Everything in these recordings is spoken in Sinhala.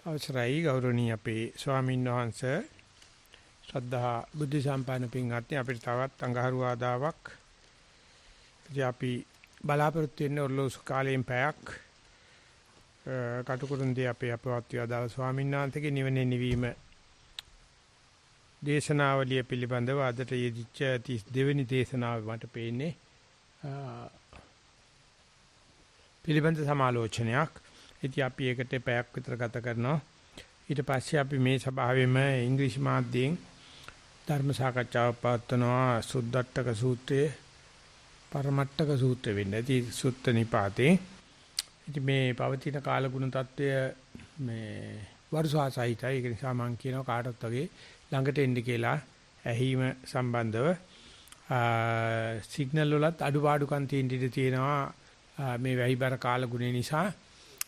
අවසරයි ගෞරවනීය අපේ ස්වාමීන් වහන්සේ ශ්‍රද්ධා බුද්ධ සම්පන්න පින්වත්නි අපිට තවත් අඟහරු ආදාවක් ඉතින් අපි බලාපොරොත්තු වෙන්නේ ඔර්ලෝසු කාලයෙන් පැයක් කටුකුරුන්දී අපේ අපවත් වේදාල ස්වාමීන් වහන්සේගේ නිවනේ නිවීම දේශනාවලිය පිළිබඳව අදට යෙදිච්ච 32 වෙනි දේශනාව මට පේන්නේ පිළිබඳ සමාලෝචනයක්. ඉතින් අපි ඒකට පැයක් විතර ගත කරනවා. ඊට පස්සේ අපි මේ සභාවෙම ඉංග්‍රීසි මාධ්‍යයෙන් ධර්ම සාකච්ඡාවක් පවත්වනවා සුද්දට්ඨක සූත්‍රයේ පරමට්ඨක සූත්‍රය වෙන්නේ. ඉතින් සුත්ත නිපාතේ. ඉතින් මේ පවතින කාලගුණ තත්ත්වය මේ වර්ෂාසහිතයි. ඒක නිසා මම කියනවා කාටවත් වගේ ළඟට එන්න කියලා ඇහිම සම්බන්ධව සිග්නල් වලත් අඩුපාඩුකම් තියෙනවා මේ වැහිබර කාලගුණය නිසා.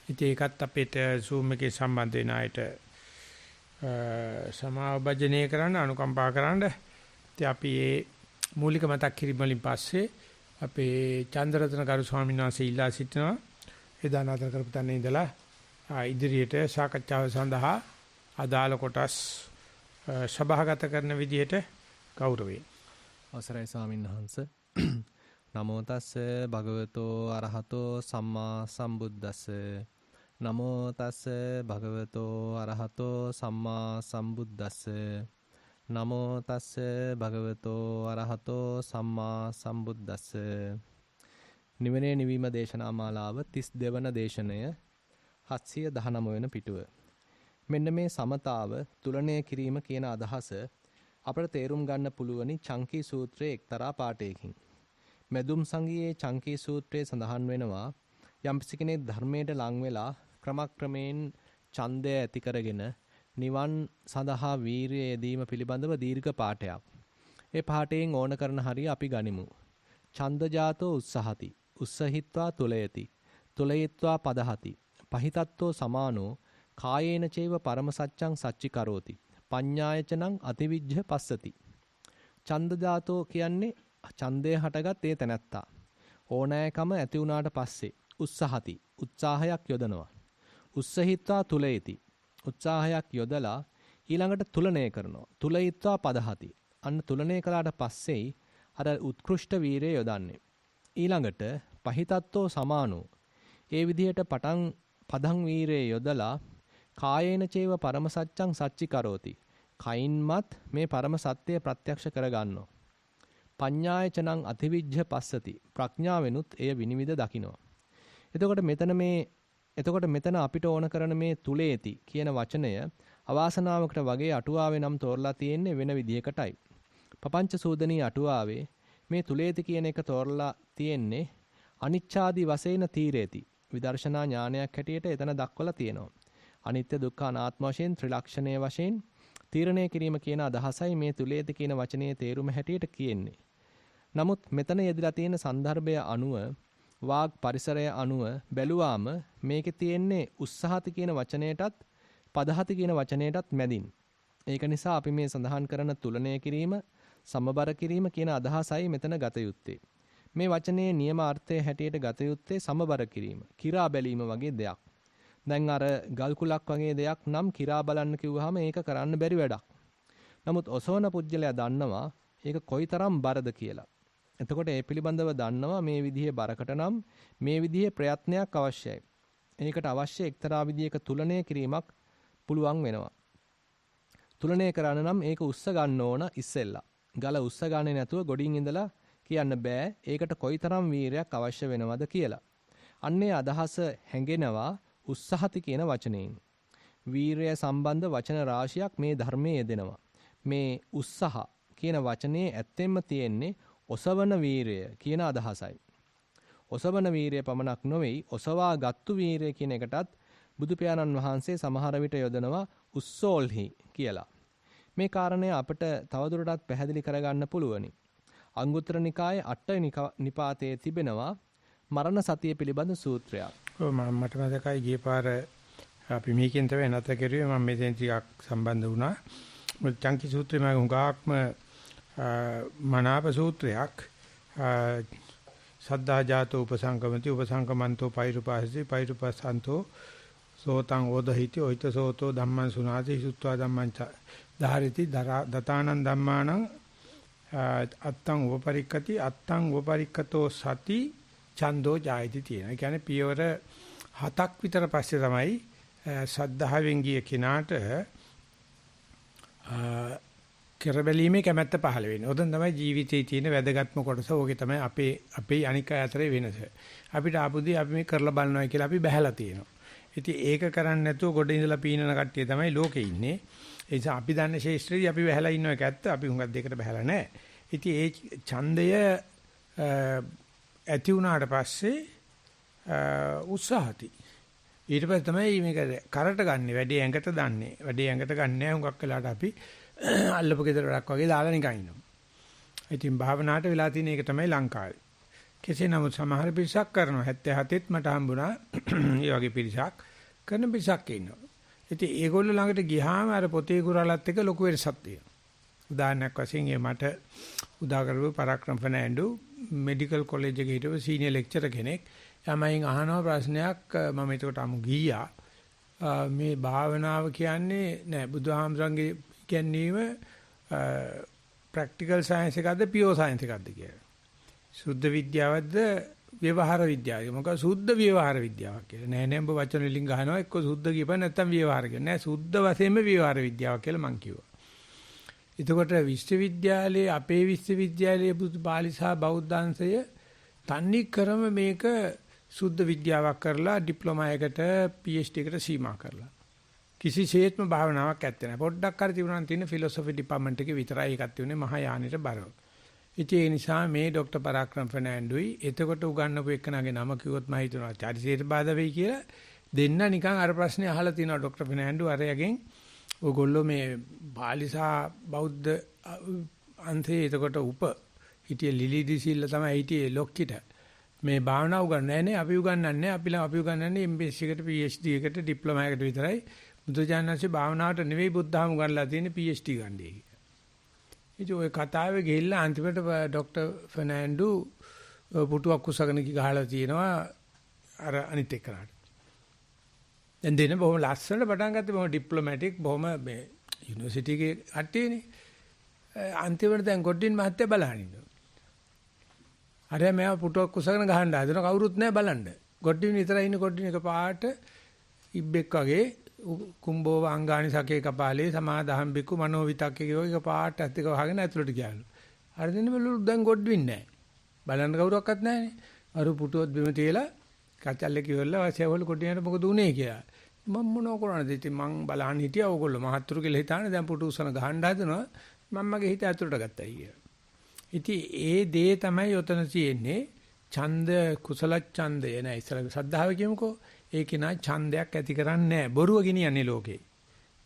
ඉතින් ඒකත් අපිට Zoom එකේ සම්බන්ධ වෙන අයට සමාවභජනය කරන්න අනුකම්පා කරන්න. ඉතින් අපි මේ මූලික මතක් කිරීම වලින් පස්සේ අපේ චන්ද්‍රරත්න ගරු ස්වාමීන් වහන්සේ ඉල්ලා සිටිනවා එදා නතර කරපු තැන ඉඳලා ඉදිරියට සාකච්ඡාව සඳහා අදාළ කොටස් සභාගත කරන විදිහට ගෞරවයෙන් අවසරයි ස්වාමීන් වහන්සේ. නමෝ තස්ස භගවතෝ අරහතෝ සම්මා සම්බුද්දස්ස නමෝ තස්ස භගවතෝ අරහතෝ සම්මා සම්බුද්දස්ස නමෝ තස්ස භගවතෝ අරහතෝ සම්මා සම්බුද්දස්ස. නිවනේ නිවීම දේශනා මාලාව 32 වන දේශනය 719 වෙන පිටුව. මෙන්න මේ සමතාව තුලණය කිරීම කියන අදහස අපට තේරුම් ගන්න පුළුවනි චංකී සූත්‍රයේ එක්තරා පාඩයකින්. මෙදුම් සංගියේ චංකී සූත්‍රයේ සඳහන් වෙනවා යම්කිසි කෙනෙක් ධර්මයට ලං වෙලා ක්‍රමක්‍රමයෙන් ඡන්දය ඇති කරගෙන නිවන් සඳහා වීරිය යෙදීම පිළිබඳව දීර්ඝ පාඩයක්. ඒ පාඩයෙන් ඕන කරන හරිය අපි ගනිමු. ඡන්දජාතෝ උස්සහති උස්සහිත්වා තුලයති තුලයිත්වා පදහති පහිතත්තෝ සමානෝ කායේන චේව පරම සත්‍යං සච්චි කරෝති පඤ්ඤායචනං අතිවිජ්ජ පස්සති. ඡන්දජාතෝ කියන්නේ ඡන්දය හටගත් ඒ තැනැත්තා. ඕනෑකම ඇති වුණාට පස්සේ උත්සහති උත්සාහයක් යොදනවා. උස්සහිත්වා තුලයති උත්සාහයක් යොදලා ඊළඟට තුලණය කරනවා. තුලයිත්වා පදහති අන්න තුලණය කළාට පස්සේ අර උත්කෘෂ්ඨ වීරය යොදන්නේ. ඊළඟට පහිතත්තෝ සමානෝ ඒ විදිහට පදං වීරය යොදලා කායේන චේව පරම සත්‍යං සච්චි කරෝති. කයින්මත් මේ පරම සත්‍යය ප්‍රත්‍යක්ෂ කරගන්නවා. පඤ්ඤායචනං අතිවිජ්ජ පස්සති ප්‍රඥාවෙනුත් එය විනිවිද දකිනවා. එතකොට මෙතන අපිට ඕන කරන මේ තුලේති කියන වචනය අවාසනාවකට වගේ අටුවාවේ නම් තෝරලා තියෙන්නේ වෙන විදිහකටයි. පපංච සූදනී අටුවාවේ මේ තුලේති කියන එක තෝරලා තියෙන්නේ අනිච්ඡාදී වශයෙන් තීරේති. විදර්ශනා ඥානයක් හැටියට එතන දක්වලා තියෙනවා. අනිත්‍ය දුක්ඛ අනාත්ම වශයෙන් ත්‍රිලක්ෂණයේ වශයෙන් තීරණය කිරීම කියන අදහසයි මේ තුලේති කියන වචනේ තේරුම හැටියට කියන්නේ. නමුත් මෙතන යෙදලා තියෙන સંદર્ભය අනුව වාග් පරිසරය අනුව බැලුවාම මේකේ තියෙන්නේ උස්සහති කියන වචනයටත් පදහති කියන වචනයටත් මැදින්. ඒක නිසා අපි මේ සඳහන් කරන තුලණය කිරීම සමබර කිරීම කියන අදහසයි මෙතන ගත යුත්තේ. මේ වචනේ නියම අර්ථය හැටියට ගත යුත්තේ සමබර කිරීම, කිරා බැලීම වගේ දෙයක්. දැන් අර ගල් කුලක් වගේ දෙයක් නම් කිරා බලන්න කිව්වහම ඒක කරන්න බැරි වැඩක්. නමුත් ඔසවන පුජ්‍යලයා දන්නවා ඒක කොයිතරම් බරද කියලා. එතකොට ඒ පිළිබඳව දන්නවා මේ විදිහේ බරකට නම් මේ විදිහේ ප්‍රයත්නයක් අවශ්‍යයි. ඒකට අවශ්‍ය එක්තරා විදිහක තුලණය කිරීමක් පුළුවන් වෙනවා. තුලණය කරන්න නම් ඒක උස්ස ගන්න ඕන ඉස්සෙල්ලා. ගල උස්ස ගන්නේ නැතුව ගොඩින් ඉඳලා කියන්න බෑ ඒකට කොයිතරම් වීරයක් අවශ්‍ය වෙනවද කියලා. අන්නේ අදහස හැඟෙනවා උස්සහති කියන වචනයෙන්. වීරය සම්බන්ධ වචන රාශියක් මේ ධර්මයේ යෙදෙනවා. මේ උස්සහ කියන වචනේ ඇත්තෙන්ම තියෙන්නේ ඔසවන වීරය කියන අදහසයි. ඔසවන වීරය පමණක් නොවේයි ඔසවා ගත්තු වීරය කියන එකටත් බුදු පියාණන් වහන්සේ සමහර විට යොදනවා උස්සෝල්හි කියලා. මේ කාරණය අපිට තවදුරටත් පැහැදිලි කරගන්න පුළුවනි. අංගුත්තර නිකායේ අට නිපාතයේ තිබෙනවා මරණ සතිය පිළිබඳ සූත්‍රයක්. ඔව් මට මතකයි ගිය පාර අපි මේකෙන් තමයි නැත කරුවේ මම මෙතෙන් ටිකක් සම්බන්ධ වුණා. මොකද චංකි සූත්‍රය මම හුඟක්ම මනාප සූත්‍රයක්. සද්ධා ජාතෝ උපසංගමති උපසංගමන්තෝ පෛරුපාසති පෛරුපසන්තෝ සෝතං ඕදහිති ඔයිත සෝතෝ ධම්මං සුනාති සුත්වා ධම්මං ධාරිති දතානං ධම්මානං අත්තං උපපරික්කති අත්තං උපපරික්කතෝ සති ඡන්தோ ජායති තියෙනවා. ඒ කියන්නේ පියවර 7ක් විතර පස්සේ තමයි සද්ධාවෙන් ගිය කෙනාට කෙරබැලීමේ කැමැත්ත පහළ වෙන්නේ. ඔතන තමයි ජීවිතයේ තියෙන වැදගත්ම කොටස. ඕකේ තමයි අපේ අනික් අය අතරේ වෙනස. අපිට ආපුදී අපි මේ කරලා බලනවා කියලා අපි බහැලා තියෙනවා. ඉතින් ඒක කරන්නේ නැතුව ගොඩ ඉඳලා පීනන කට්ටිය තමයි ලෝකේ ඉන්නේ. ඒ නිසා අපි දන්නේ ශේෂ්ත්‍රයේදී අපි බහැලා ඉන්නව එක ඇත්ත. අපි හුඟක් දෙයකට බහැලා නැහැ. ඉතින් ඒ ඡන්දය ඇති වුණාට පස්සේ උත්සාහති. ඊට පස්සේ තමයි මේක කරට ගන්න වැඩේ ඇඟට දාන්නේ. වැඩේ ඇඟට ගන්න නැහැ හුඟක් වෙලාට අපි අල්ලපු ගෙදර වැඩක් වගේ දාලා නිකන් ඉන්නවා. ඉතින් භාවනාවට වෙලා තියෙන එක තමයි ලංකාවේ. කෙසේ නමුත් සමහර පිරිසක් කරනවා 77ත් මට හම්බුණා. ඒ වගේ පිරිසක් කරන පිරිසක් ඉන්නවා. ඉතින් ඒගොල්ලෝ ළඟට ගියාම අර පොතේ කුරාලත් එක ලොකු වෙනසක් තියෙනවා. උදාහරණයක් වශයෙන් මට උදා කරපු පරාක්‍රම ෆර්නෑන්ඩු මෙඩිකල් කොලෙජ් එකේ හිටපු සීනියර් ලෙක්චරර් කෙනෙක්. යමයින් අහනවා ප්‍රශ්නයක් මම එතකොට අමු ගියා. මේ භාවනාව කියන්නේ නෑ බුදුහාමරංගේ කියන්නේ ප්‍රැක්ටිකල් සයන්ස් එකක්ද පියෝ සයන්ස් එකක්ද කියලා. සුද්ධ විද්‍යාවක්ද ව්‍යවහාර විද්‍යාවක්ද? මොකද සුද්ධ ව්‍යවහාර විද්‍යාවක් කියලා. නෑ නෑ ඔබ වචන වලින් ගහනවා එක්ක සුද්ධ කියපන් නැත්නම් ව්‍යවහාර කියන. නෑ සුද්ධ වශයෙන්ම ව්‍යවහාර විද්‍යාවක් කියලා මං කිව්වා. එතකොට විශ්වවිද්‍යාලයේ අපේ විශ්වවිද්‍යාලයේ පාලි සහ බෞද්ධ අංශය තන්නේ ක්‍රම මේක සුද්ධ විද්‍යාවක් කරලා ඩිප්ලෝමා එකට PhD එකට සීමා කරලා. කිසිසේත්ම භාවනාවක් ඇත්තේ නැහැ. පොඩ්ඩක් හරි තිබුණා නම් තියෙන ෆිලොසොෆි ඩිපාර්ට්මන්ට් එකේ විතරයි ඒකත් තියුනේ මහායානෙට බරව. ඉතින් ඒ නිසා මේ ડોક્ટર පරාක්‍රම ෆර්නෑන්ඩුයි එතකොට උගන්වපු එක්කනගේ නම කිව්වොත් මම හිතනවා චරිතයට බාධා වෙයි කියලා දෙන්න නිකන් අර ප්‍රශ්නේ අහලා තිනවා ડોક્ટર ෆර්නෑන්ඩු අරයගෙන් ඔයගොල්ලෝ මේ පාලි සහ බෞද්ධ අන්තේ එතකොට හිටියේ ලිලි දිසිල්ල තමයි හිටියේ ලොක්කිට මේ භාවනා උගන්වන්නේ නැහැ අපි උගන්වන්නේ අපි උගන්වන්නේ MSc එකට PhD එකට ඩිප්ලෝමා එකට විතරයි බුදුජානනාංශේ භාවනාවට නෙවෙයි බුද්ධහම උගන්ලා තියෙන්නේ PhD ගන්නේ කියලා. ඉතින් ওই කතාවේ ගිහිල්ලා අන්තිමට ડોક્ટર ෆර්නෑන්ඩු පුටුවක් කුසගෙන ගහලා තියෙනවා අර අනිත් එක්කනට. දැන් දෙන බොහොම ලස්සනට පටන් ගත්තේ බොහොම ඩිප්ලොමැටික් බොහොම මේ යුනිවර්සිටි එකේ කට්ටියනේ. අන්තිමට දැන් ගොඩින් මහත්තයා බලහන් ඉන්නවා. අර මෙයා පුටුවක් කුසගෙන ගහන්න හදන කවුරුත් නැහැ බලන්න. ගොඩින් විතරයි ඉන්නේ ගොඩින් එක පාට ඉබ්බෙක් වගේ කුම්බෝව අංගානි සකේ කපාලේ සමාදහම් බිකු මනෝවිතක්කේ වගේ පාට ඇත්තක වහගෙන ඇතුළට ගියාලු. අර දෙන්නේ බලු දැන් ගොඩින් නැහැ. බලන්න කවුරක්වත් නැහැනේ. අර පුටුවත් බිම තියලා කචල්ලේ කිව්වලා වාසියවල ගොඩිනට මොකද උනේ කියලා. මම මොනව කරන්නද ඉතින් මං බලහන් හිටියා ඕගොල්ලෝ මහත්තුරු කියලා හිතානේ දැන් පුටු උසන ගහන්න හදනවා. මම මගේ හිත ඇතුළට ගත්තා කියලා. ඉතින් ඒ දේ තමයි ඔතන තියෙන්නේ ඡන්ද කුසල ඡන්දය නෑ ඉස්සර සද්ධාව කියමුකෝ ඒකේ නා ඡන්දයක් ඇති කරන්නේ නෑ බොරුව ගෙනියන්නේ ලෝකේ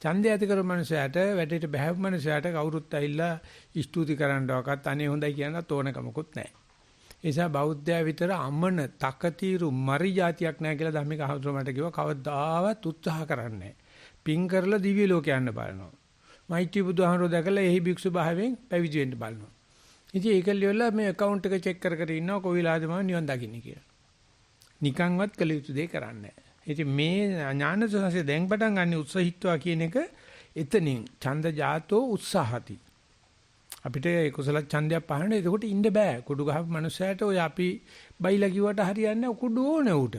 ඡන්දය ඇති කරන මනුස්සයාට වැඩේට බහැව මනුස්සයාට කවුරුත් ඇවිල්ලා ස්තුති කරන්නවක්වත් අනේ හොඳයි කියනත් ඕනකමකුත් නෑ ඒ නිසා බෞද්ධයා විතර අමන තකතිරු මරි જાතියක් නෑ කියලා ධම්මික අහතුරු මට කිව්වා කවදාවත් උත්සාහ කරන්නේ පින් කරලා දිව්‍ය ලෝකේ යන්න බලනවා මෛත්‍රී බුදුහාමරෝ දැකලා එහි භික්ෂු භාවයෙන් පැවිදි වෙන්න බලනවා ඉතින් ඒක ලියලා මේ account එක check කර ඉන්නවා කොවිලාද මම නිවන් දකින්නේ කියලා. නිකන්වත් කළ යුතු දෙයක් කරන්නේ නැහැ. ඉතින් මේ ඥානසෝසය දැන් පටන් ගන්න උත්සාහිත්වා කියන එක එතනින් ඡන්ද ජාතෝ උත්සාහති. අපිට ඒ කුසල ඡන්දයක් පහරන එතකොට ඉන්න බෑ. කුඩු ගහපු මනුස්සයට ඔය අපි බයිලා කිව්වට හරියන්නේ නැහැ. කුඩු ඕනේ උට.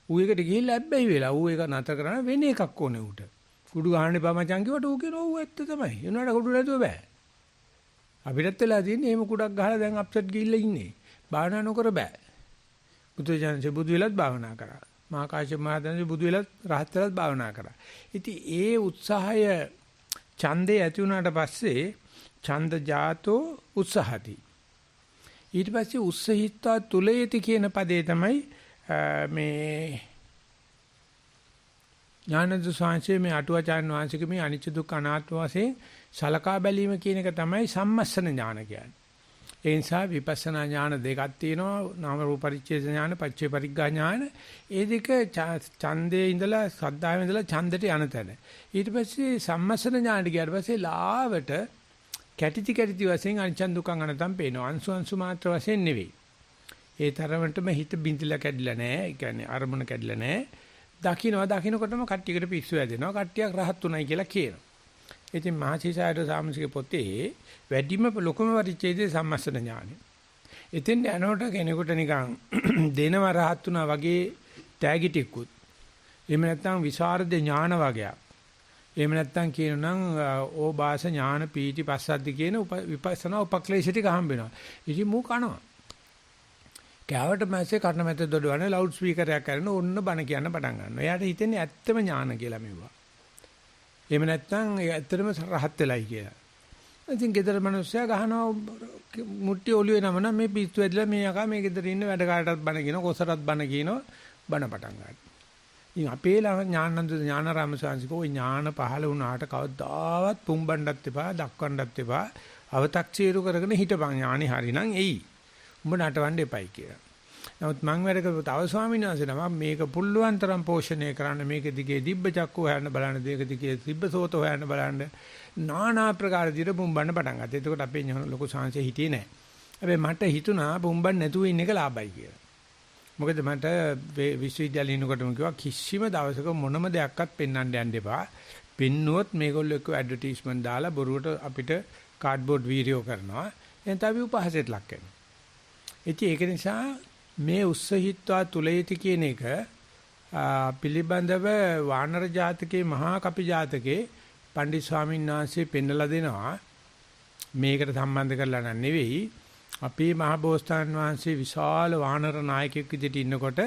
ඌ එකට ගිහිල්ලා ඇබ්බැහි වෙලා ඌ ඒක නතර කරන වෙන එකක් ඕනේ උට. කුඩු ගහන්න එපා මචං කිව්වට ඌ කියනවා ඌ ඇත්ත තමයි. එනවාට කුඩු නැතුව බෑ. අපිටත් වෙලා තියෙන්නේ එහෙම කුඩක් ගහලා දැන් අප්සෙට් ගිහිල්ලා ඉන්නේ. භාවනා නොකර බෑ. බුදුජානක බුදු වෙලත් භාවනා කරා. මහා කාශ්‍යප මහ රහතන් බුදු වෙලත් රහත් වෙලත් භාවනා කරා. ඉතින් ඒ උත්සාහය ඡන්දේ ඇති වුණාට පස්සේ ඡන්ද ජාතෝ උත්සාහති. ඊට පස්සේ උත්සහිතා තුලේති කියන පදේ තමයි මේ ඥානද සංසේ මේ අටුවාචාන් වහන්සේක මේ අනිච්ච දුක්ඛ අනාත්ම වශයෙන් සලකා බැලීම කියන එක තමයි සම්මස්සන ඥාන කියන්නේ. ඒ නිසා විපස්සනා ඥාන දෙකක් තියෙනවා. නාම රූප පරිච්ඡේද ඥාන, පච්චේ පරිග්ගා ඥාන. ඒ දෙක ඡන්දේ ඉඳලා සද්ධාවේ ඉඳලා ඡන්දට යන තැන. ඊට පස්සේ සම්මස්සන ඥානට ගියාට පස්සේ ලාවට කැටිති වශයෙන් අනිච්ච දුක්ඛ අනතම් පේනවා. අංශු මාත්‍ර වශයෙන් නෙවෙයි. ඒ තරමටම හිත බින්දිලා කැඩිලා නැහැ. ඒ කියන්නේ අරමුණ කැඩිලා නැහැ. දකින්නකොටම කට්ටියකට පිස්සු හැදෙනවා. කට්ටියක් රහත් උනායි කියලා කියනවා. ඉතින් මහසිසාරද සාමසික පොතේ වැඩිම ලොකුම පරිච්ඡේදයේ සම්මස්සන ඥානෙ. ඉතින් යනකොට කෙනෙකුට නිකන් දෙනව රහත් උනා වගේ තෑගි ටිකුත්. එහෙම නැත්නම් විසරද ඥාන වගේක්. එහෙම නැත්නම් කියනනම් ඕබාස ඥාන පීටි පස්සද්දි කියන විපස්සනා උපක්ලේශ ටික හම්බ වෙනවා. ඉතින් මූ කනවා. කෑවට පස්සේ කර්ණ මැද දොඩවන ලවුඩ් ස්පීකර් එකක් කරන ඕන්න බණ කියන්න පටන් ගන්නවා. එයාට හිතෙන්නේ ඇත්තම ඥාන කියලා මෙවුවා. එහෙම නැත්නම් ඒ ඇත්තටම රහත් වෙලයි කියලා. ඉතින් ගෙදර මිනිස්සයා ගහනවා මුට්ටි ඔළුවේ නමන මේ පිස්සු ඇදලා මේ යකා මේ ගෙදර ඉන්න වැඩ කාටවත් බණ කියනවා කොසරත් බණ කියනවා බණ පටන් ගන්නවා. ඉතින් අපේ ඥානන්ද ඥානාරාම සාංශිකෝ ඥාන පහළ වුණාට කවදාවත් පුම්බණ්ඩත් එපා දක්වන්නත් එපා අව탁සීරු කරගෙන හිටපන් ඥානෙ හරිනම් එයි. උඹ නටවන්න එපයි කියලා. නමුත් මං වැඩ කරපු තව ස්වාමීන් වහන්සේ නම මේක පුල්ලුවන් තරම් පෝෂණය කරන්න මේක දිගේ දිබ්බ චක්කු හොයන්න බලන්න දෙක දිගේ දිබ්බ සෝත හොයන්න බලන්න নানা ප්‍රකාර දිර පුම්බන්න පටන් ගත්තා. එතකොට අපේ ලොකු සාංශය හිටියේ නැහැ. හැබැයි මට හිතුණා පුම්බන්න නැතුව ඉන්න එක ලාභයි කියලා. මොකද මට විශ්වවිද්‍යාලේ ඉන්නකොටම කිව්වා කිසිම දවසක මොනම දෙයක්වත් පෙන්වන්න යන්න එපා. පෙන්නුවොත් මේගොල්ලෝ එක්ක ඇඩ්වර්ටයිස්මන්ට් දාලා බොරුවට අපිට කාඩ්බෝඩ් වීඩියෝ කරනවා. එතන අපි උපහාසයට ලක් වෙනවා. ඒක නිසා මේ උස්සහිත්වා තුලේති කියන එක පිළිබඳව වානර ජාතකයේ මහා කපි ජාතකයේ පණ්ඩිත ස්වාමීන් වහන්සේ පෙන්නලා දෙනවා. මේකට සම්බන්ධ කරලා නෙවෙයි අපේ මහ බෝසතාණන් වහන්සේ විශාල වානර නායකයෙක් විදිහට ඉන්නකොට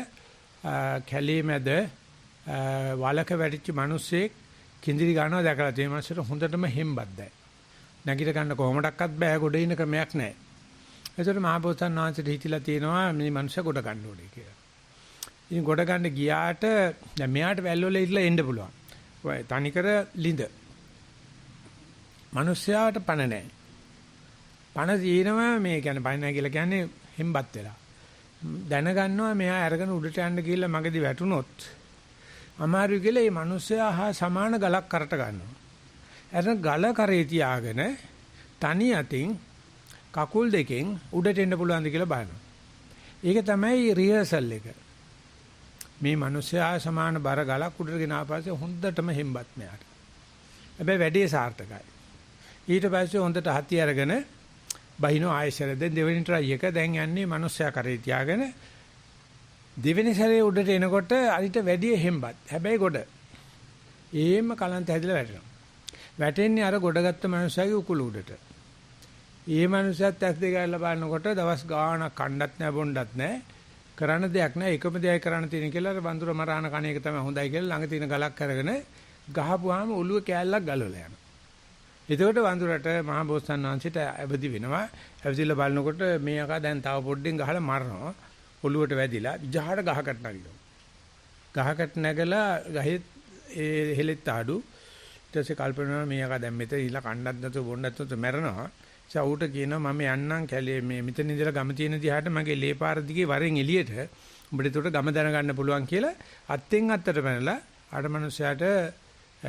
කැලේ මැද වලක වැටිච්ච මිනිස්සෙක් කිඳිරි ගන්නවා දැකලා තේ මාසෙට හොඳටම හෙම්බද්දයි. නැගිට ගන්න කොහොමඩක්වත් බෑ ගොඩ ඉන්න ක්‍රමයක් නැහැ. ඒතර මහ බෝසතාණන් වහන්සේට හිතිලා තියෙනවා මේ මිනිස්සු ගොඩ ගන්න ඕනේ කියලා. ඉතින් ගොඩ ගන්න ගියාට දැන් මෙයාට වැල් වල ඉట్లా එන්න පුළුවන්. ඔය තනිකර ලිඳ. මිනිස්සයාට පණ නැහැ. පණ තියෙනවා මේ කියන්නේ පණ නැහැ කියලා කියන්නේ හෙම්බත් වෙලා. දැනගන්නවා මෙයා අරගෙන උඩට යන්න ගිහිල්ලා මගදී වැටුනොත් අමාරුයි කියලා මේ මිනිස්සයා හා සමාන ගලක් කරට ගන්නවා. අර ගල කරේ තියාගෙන තනි අතින් කකුල් දෙකෙන් උඩට එන්න පුළුවන්ද කියලා බලනවා. ඒක තමයි රිහර්සල් එක. මේ මිනිස්සයා සමාන බර ගලක් උඩට ගෙන ආපස්සේ හොඳටම හෙම්බත් මෙයාට. හැබැයි වැඩේ සාර්ථකයි. ඊට පස්සේ හොඳට හති අරගෙන බහිනෝ ආයෙසර දෙවෙනි try එක දැන් යන්නේ මිනිස්සයා කරේ තියාගෙන දෙවෙනි සැරේ උඩට එනකොට අරිට වැඩි හෙම්බත්. හැබැයි ගොඩ. ඒම කලන්ත හැදිලා වැටෙනවා. වැටෙන්නේ අර ගොඩගත්ත මිනිස්සයාගේ උකුල උඩට. ඒ මිනිස්සයාත් ඇස් දෙක අරලා බලනකොට දවස් ගාණක් කණ්ඩත් නැහැ බොණ්ඩත් නැහැ. කරන්න දෙයක් නැහැ. එකම දෙයයි කරන්න තියෙන කියලා අර වඳුර මරාන කණ එක තමයි හොඳයි කියලා ළඟ තියෙන ගලක් අරගෙන ගහපුවාම ඔළුව කෑල්ලක් ගලවලා යනවා. එතකොට වඳුරට මහා බෝසතාණන් වහන්සේට අවදි වෙනවා. අවදිලා බලනකොට මේ අකා දැන් තව පොඩ්ඩෙන් ගහලා මරනවා. ඔළුවට වැදිලා විජහාට ගහකට නැගිනවා. ගහකට නැගලා ගහේ ඒ හෙලෙත් ආඩු ඊට පස්සේ කල්පනා මේ අකා දැන් මෙතන ඉලා කණ්ඩත් නැතුව බොණ්ඩත් නැතුව මැරෙනවා. චවුට කියනවා මම යන්නම් කැලේ මේ මෙතන ඉඳලා ගම තියෙන දිහාට මගේ ලේ පාර දිගේ වරෙන් එළියට උඹට ඒකට ගම දැනගන්න පුළුවන් කියලා අත්ෙන් අත්තට පැනලා අර මනුස්සයාට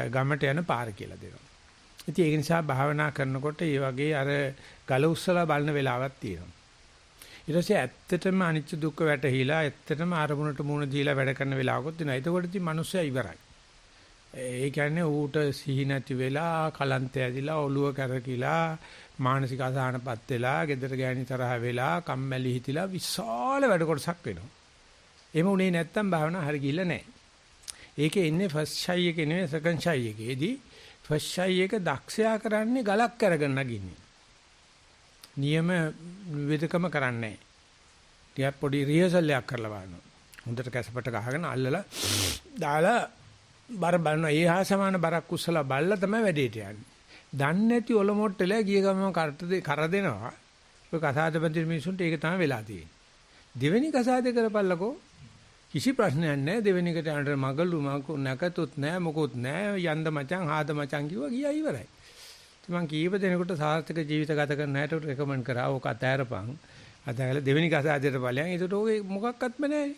ගමට යන පාර කියලා දෙනවා. ඉතින් ඒක නිසා භාවනා කරනකොට මේ වගේ අර ගල උස්සලා බලන වෙලාවක් තියෙනවා. ඊට පස්සේ ඇත්තටම අනිච්ච දුක්ඛ වැටහිලා ඇත්තටම අරමුණට මුණ දීලා වැඩ කරන වෙලාවකුත් තියෙනවා. ඒකෝට ඉතින් මනුස්සයා ඉවරයි. ඒ කියන්නේ ඌට සිහි නැති වෙලා කලන්තය ඇදිලා ඔළුව කරකිලා මානසික අසහනපත් වෙලා gedara ගෑණි තරහ වෙලා කම්මැලි හිතිලා විශාල වැඩ කොටසක් වෙනවා. එහෙම උනේ නැත්තම් භාවනා හරි ගිහිල්ලා නැහැ. ඒකේ ඉන්නේ ෆස්ට් ෂයි එකේ නෙවෙයි සෙකන්ඩ් ෂයි එකේදී ෆස්ට් ෂයි එක දක්ෂයා කරන්නේ ගලක් අරගෙන නගින්නේ. නියම වේදකම කරන්නේ නැහැ. ටිකක් පොඩි රිහර්සල් එකක් කරලා බලනවා. හොඳට කැසපට ගහගෙන අල්ලලා දාලා බර බලනවා. ඒ හා සමාන බරක් උස්සලා බල්ලා තමයි වැඩේට යන්නේ. දන්නේ නැති ඔලොමොට්ටල ගිය ගමන් කර දෙනවා. ඔය කසාදපති මිනිසුන්ට ඒක තමයි වෙලා තියෙන්නේ. දෙවෙනි කසාදේ කරපල්ලකෝ කිසි ප්‍රශ්නයක් නැහැ. දෙවෙනි එකට යනට මගලු නැකතුත් නැහැ මොකුත් නැහැ. යන්ද මචං ආද මචං කිව්වා ගියා ඉවරයි. මම කීප දෙනෙකුට සාර්ථක ජීවිත ගත කරන්න හැට රෙකමන්ඩ් කරා. ඕක අතෑරපන්. අතෑරලා දෙවෙනි කසාදේට ඵලයන්. ඒකට ඕකේ මොකක්වත්ම නැහැ.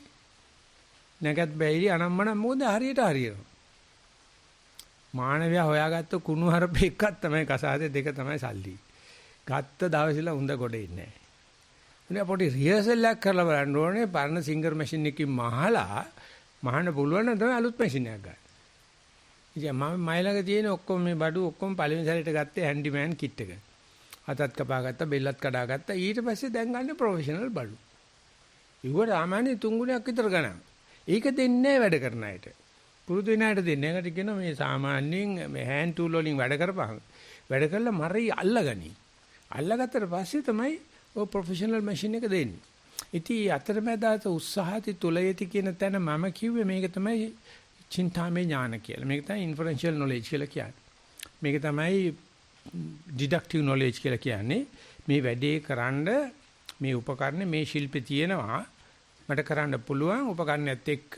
නැකත් බැයිලි අනම්මනම් මොකද හරියට හරියනවා. මානවයා හොයාගත්ත කුණු හරප එකක් තමයි කසාදේ දෙක තමයි සල්ලි. ගත්ත දවසේලා හොඳ ගොඩ ඉන්නේ නැහැ. පොඩි රිහර්සල් එකක් කරලා බලන්න ඕනේ. පරණ සිංගර් මැෂින් එකකින් මහලා මහන්න පුළුවන් නම් තමයි අලුත් මැෂින් එකක් ගන්න. ඉතින් මම මයිලඟ තියෙන ඔක්කොම මේ බඩු ඔක්කොම පළවෙනි සැරේට ගත්තේ හැන්ඩිමෑන් කිට් එක. අතත් කපාගත්තා, බෙල්ලත් කඩාගත්තා. ඊට පස්සේ දැන් ගන්න ප්‍රොෆෙෂනල් බඩු. ඉවර සාමාන්‍ය 3 ගුණයක් විතර ගණන්. ඒක දෙන්නේ වැඩ කරන අයට. පුරුදු වෙන අයට දෙන්නේ. ඒකට කියනවා මේ සාමාන්‍යයෙන් මේ හෑන්ඩ් ටූල් වලින් වැඩ කරපහන්. වැඩ කරලා මරයි අල්ලගනි. අල්ලගත්තට පස්සේ තමයි ඔය ප්‍රොෆෙෂනල් මැෂින් එක දෙන්නේ. ඉතින් අතරමැදාත උත්සාහති තුලයති කියන තැන මම කිව්වේ මේක තමයි චින්තාමය ඥාන කියලා. මේක තමයි ඉන්ෆරෙන්ෂියල් නොලෙජ් කියලා කියන්නේ. මේක තමයි ඩිඩක්ටිව් නොලෙජ් කියලා කියන්නේ. මේ වැඩේ කරන්න මේ උපකරණ මේ ශිල්පේ තියෙනවා මට කරන්න පුළුවන් උපකරණයත් එක්ක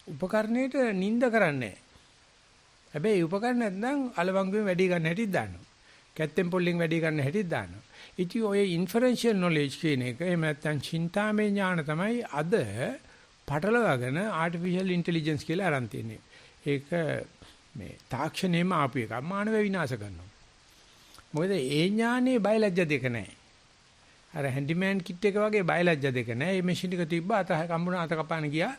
උපකරණයට නිඳ කරන්නේ. හැබැයි උපකරණ නැත්නම් අලවංගුවෙන් වැඩි ගන්න හැටිත් දානවා. කැත්තෙන් පොල්ලෙන් වැඩි ගන්න හැටිත් දානවා. ඉතින් ඔය ඉන්ෆරෙන්ෂියල් නොලෙජ් කියන එක එහෙම නැත්නම් චින්තාමය ඥාන තමයි අද පටලවාගෙන ආටිෆිෂල් ඉන්ටෙලිජන්ස් කියලා අරන් තියෙන්නේ. ඒක මේ තාක්ෂණයෙන්ම ආපු එක. මානව විනාශ කරනවා. මොකද ඒ ඥානේ බයලජ්‍ය දෙක නැහැ. අර හැන්ඩිමෑන් කිට් එක වගේ බයලජ්‍ය දෙක නැහැ. මේ මැෂින් එක තිබ්බා අත කම්බුණ අත කපාන ගියා.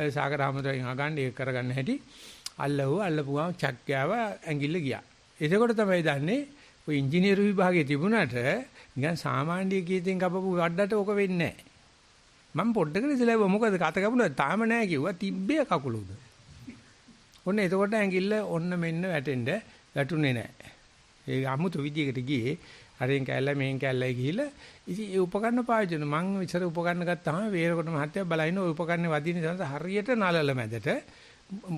සාගර හැමදෙයන් අගන්න ඒක කරගන්න හැටි අල්ලපුවාම චක් ගාව ඇඟිල්ල ගියා. එතකොට තමයි දන්නේ ඔය ඉංජිනේරු විභාගයේ තිබුණාට නිකන් සාමාන්‍ය කීතෙන් කපපු වඩට ඕක වෙන්නේ නැහැ. මම පොඩ්ඩකට ඉස්සෙල්ලා මොකද කත කපුණා තාම නැහැ කිව්වා තිබ්බේ කකුලුද. ඔන්න එතකොට ඇඟිල්ල ඔන්න මෙන්න වැටුනේ නැහැ. ඒ අමුතු විදියකට ගියේ අරෙන් කැල්ල මෙන් කැල්ලයි ගිහිල්ලා ඉතින් ඒ උපකරණ පාවිච්චි කරන මං ඉස්සර උපකරණ ගත්තාම වේරකොට මහත්තයා බලයින ඔය උපකරණේ වදින නිසා හරියට නලල මැදට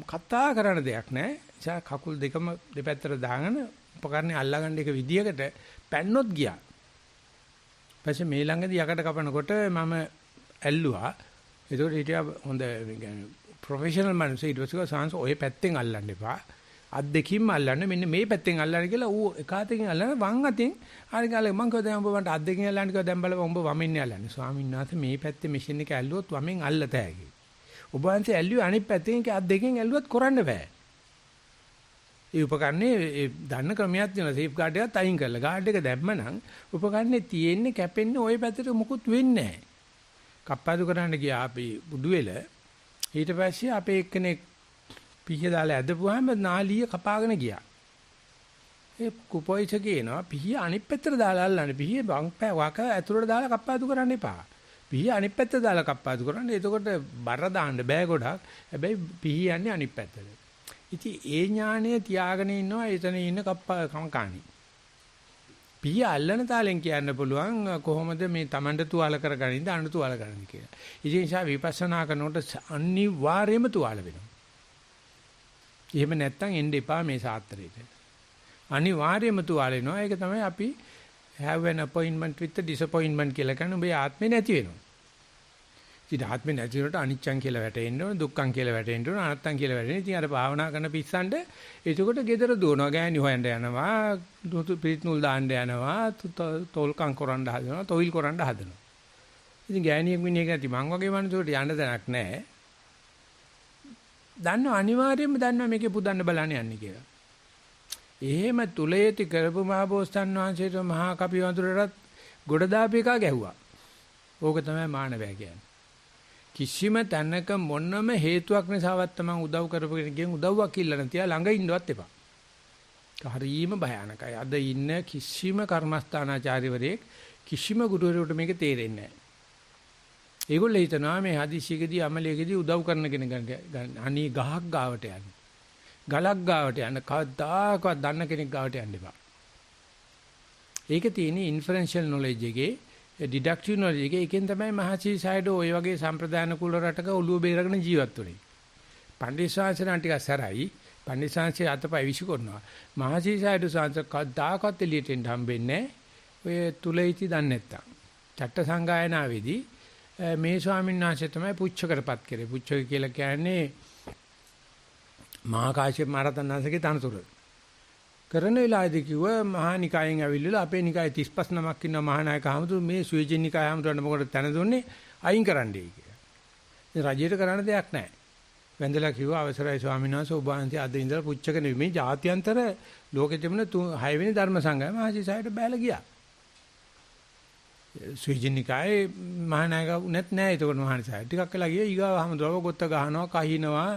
කතා කරන දෙයක් නැහැ. කකුල් දෙකම දෙපැත්තට දාගෙන උපකරණේ අල්ලගන්න එක විදියකට පැන්නොත් ගියා. ඊපස්සේ මේ ළඟදී යකඩ කපනකොට මම ඇල්ලුවා. ඒකට හිටියා හොඳ ප්‍රොෆෙෂනල් මිනිස්සු ඊට පස්සේ සාංශ ඔය පැත්තෙන් අල්ලන්න එපා. අත් දෙකින්ම අල්ලන්න මෙන්න මේ පැත්තෙන් අල්ලන්න කියලා ඌ එක අතකින් අල්ලන වම් අතින් හරි ගාලා මං කිව්වා දැන් ඔබ මට අත් දෙකින් අල්ලන්න කිව්වා දැන් බලපන් ඔබ වමෙන් අල්ලන්නේ. ස්වාමීන් වහන්සේ මේ පැත්තේ මැෂින් එක ඇල්ලුවොත් වමෙන් අල්ලත හැකියි. ඔබ වහන්සේ ඇල්ලුවේ අනිත් පැත්තෙන් අත් දෙකෙන් ඇල්ලුවත් කරන්න බෑ. ඒ උපකරණේ දන්න ක්‍රමයක් තියෙනවා. සේෆ් ගාඩ් එකත් අයින් කරලා ගාඩ් එක දැම්මනම් උපකරණේ තියෙන්නේ කැපෙන්නේ ওই පැත්තට මුකුත් වෙන්නේ නැහැ. කප්පාදු කරන්න ගියා අපි බුඩුවෙල. ඊට පස්සේ අපේ එක්කෙනෙක් පිහිය දාලා ඇදපුවාම නාලිය කපාගෙන ගියා. ඒ කුපොයිස කියනවා පිහිය අනිත් පැත්තට දාලා අල්ලන්න. පිහිය වක ඇතුළට දාලා කප්පාදු කරන්න එපා. පිහිය අනිත් පැත්තට දාලා කප්පාදු කරන්න. එතකොට බර දාන්න බෑ ගොඩක්. හැබැයි පිහිය යන්නේ අනිත් පැත්තට. ඉතින් ඒ ඥානය තියාගෙන ඉන්නවා එතන ඉන්න කම්කාණි. පිහිය අල්ලන තාලෙන් කියන්න පුළුවන් කොහොමද මේ Tamanට තුවාල කරගනින්ද අනුතු තුවාල කරන්නේ කියලා. ඉතින් ඒ නිසා විපස්සනා කරනකොට අනිවාර්යයෙන්ම තුවාල වෙනවා. එහෙම නැත්තම් එන්න එපා මේ සාත්‍රේට. අනිවාර්යයෙන්ම තුවාල වෙනවා. ඒක තමයි අපි have an appointment with the disappointment කියලා කියන්නේ. ඔබේ ආත්මේ නැති වෙනවා. ඉතින් ආත්මේ නැති වෙනකොට අනිච්චං කියලා වැටෙන්න ඕන, දුක්ඛං කියලා වැටෙන්න ඕන, අනත්තං කියලා වැටෙන්න. ඉතින් අර භාවනා කරන පිස්සන්ට එතකොට gedara දුවනවා, ගෑණි හොයන්න යනවා, පිරිත් නූල් දාන්න යනවා, තොල්කම් කරන්න හදනවා, තොইল කරන්න හදනවා. ඉතින් ගෑණියෙක් මිනිහෙක් නැති මං වගේ මනුස්සයෙකුට යන්න දැනක් නැහැ. දන්නව අනිවාර්යයෙන්ම දන්නවා මේකේ පුදන්න බලන්න යන්නේ කියලා. එහෙම තුලේති කරපු මහබෝසත්න් වහන්සේට මහා කපි වඳුරටත් ගොඩ දාපේකා ගැහුවා. ඕක තමයි මානවය කියන්නේ. කිසිම තැනක මොනම හේතුවක් නිසාවත් තමන් උදව් කරපු කෙනෙක්ගෙන් උදව්වක් ඉල්ලන්න තියා ළඟ ඉන්නවත් එපා. හරිම භයානකයි. අද ඉන්න කිසිම කර්මස්ථානාචාර්යවරයෙක් කිසිම ගුරුවරයෙකුට මේක තේරෙන්නේ නැහැ. ඒගොල්ලෝ හිතනවා මේ හදිසියකදී අමලියකදී උදව් කරන කෙනෙක් ගන්න. අනී ගහක් ගාවට යන්න. ගලක් ගාවට යන්න කවදාකවත් දන්න කෙනෙක් ගාවට යන්න එපා. ඒක තියෙන්නේ ඉන්ෆරෙන්ෂියල් නොලෙජ් එකේ ඩිඩක්ටිව් නොලෙජ් එකේ එකෙන් තමයි මහසි සයිඩෝ ඔය වගේ සම්ප්‍රදාන කුල රටක ඔළුව බේරගෙන ජීවත් වෙන්නේ. පණ්ඩිත ශාස්ත්‍රයන් ටික සැරයි. පණ්ඩිත ශාස්ත්‍රය අතපය විසි කරනවා. මහසි සයිඩෝ ශාස්ත්‍ර කවදාකවත් එළියට එන්න හම්බෙන්නේ නැහැ. ඔය තුලයිති දන්නේ නැත්තම්. චට්ට සංගායනාවේදී මේ ස්වාමීන් වහන්සේ තමයි පුච්චකටපත් කරේ. පුච්චක කියලා කියන්නේ මහා කාශ්‍යප මහරතන්වහන්සේගේ තනතුර. කරන වෙලාවේදී කිව්වා මහා නිකායෙන් ඇවිල්ලා අපේ නිකායේ 35 නමක් ඉන්නවා මහා නායක හමුදුර මේ ස්වීජන් නිකාය හමුදුරන්න මොකටද තන දුන්නේ අයින් කරන්නයි කියලා. ඉතින් රජයට කරන්න දෙයක් නැහැ. වැඳලා කිව්වා අවසරයි ස්වාමීන් වහන්සේ ඔබ වහන්සේ අද ඉඳලා පුච්චක නෙවෙයි මේ ජාත්‍යන්තර ලෝකෙ තිබුණ 6 වෙනි ධර්ම සංගම මහසි සායට බැලලා ගියා. සුවිජිනිකායේ මහානායක උනත් නැහැ. ඒක මහානිසාය. ටිකක් වෙලා ගියා ඊගාවම ගොත්ත ගහනවා, කහිනවා,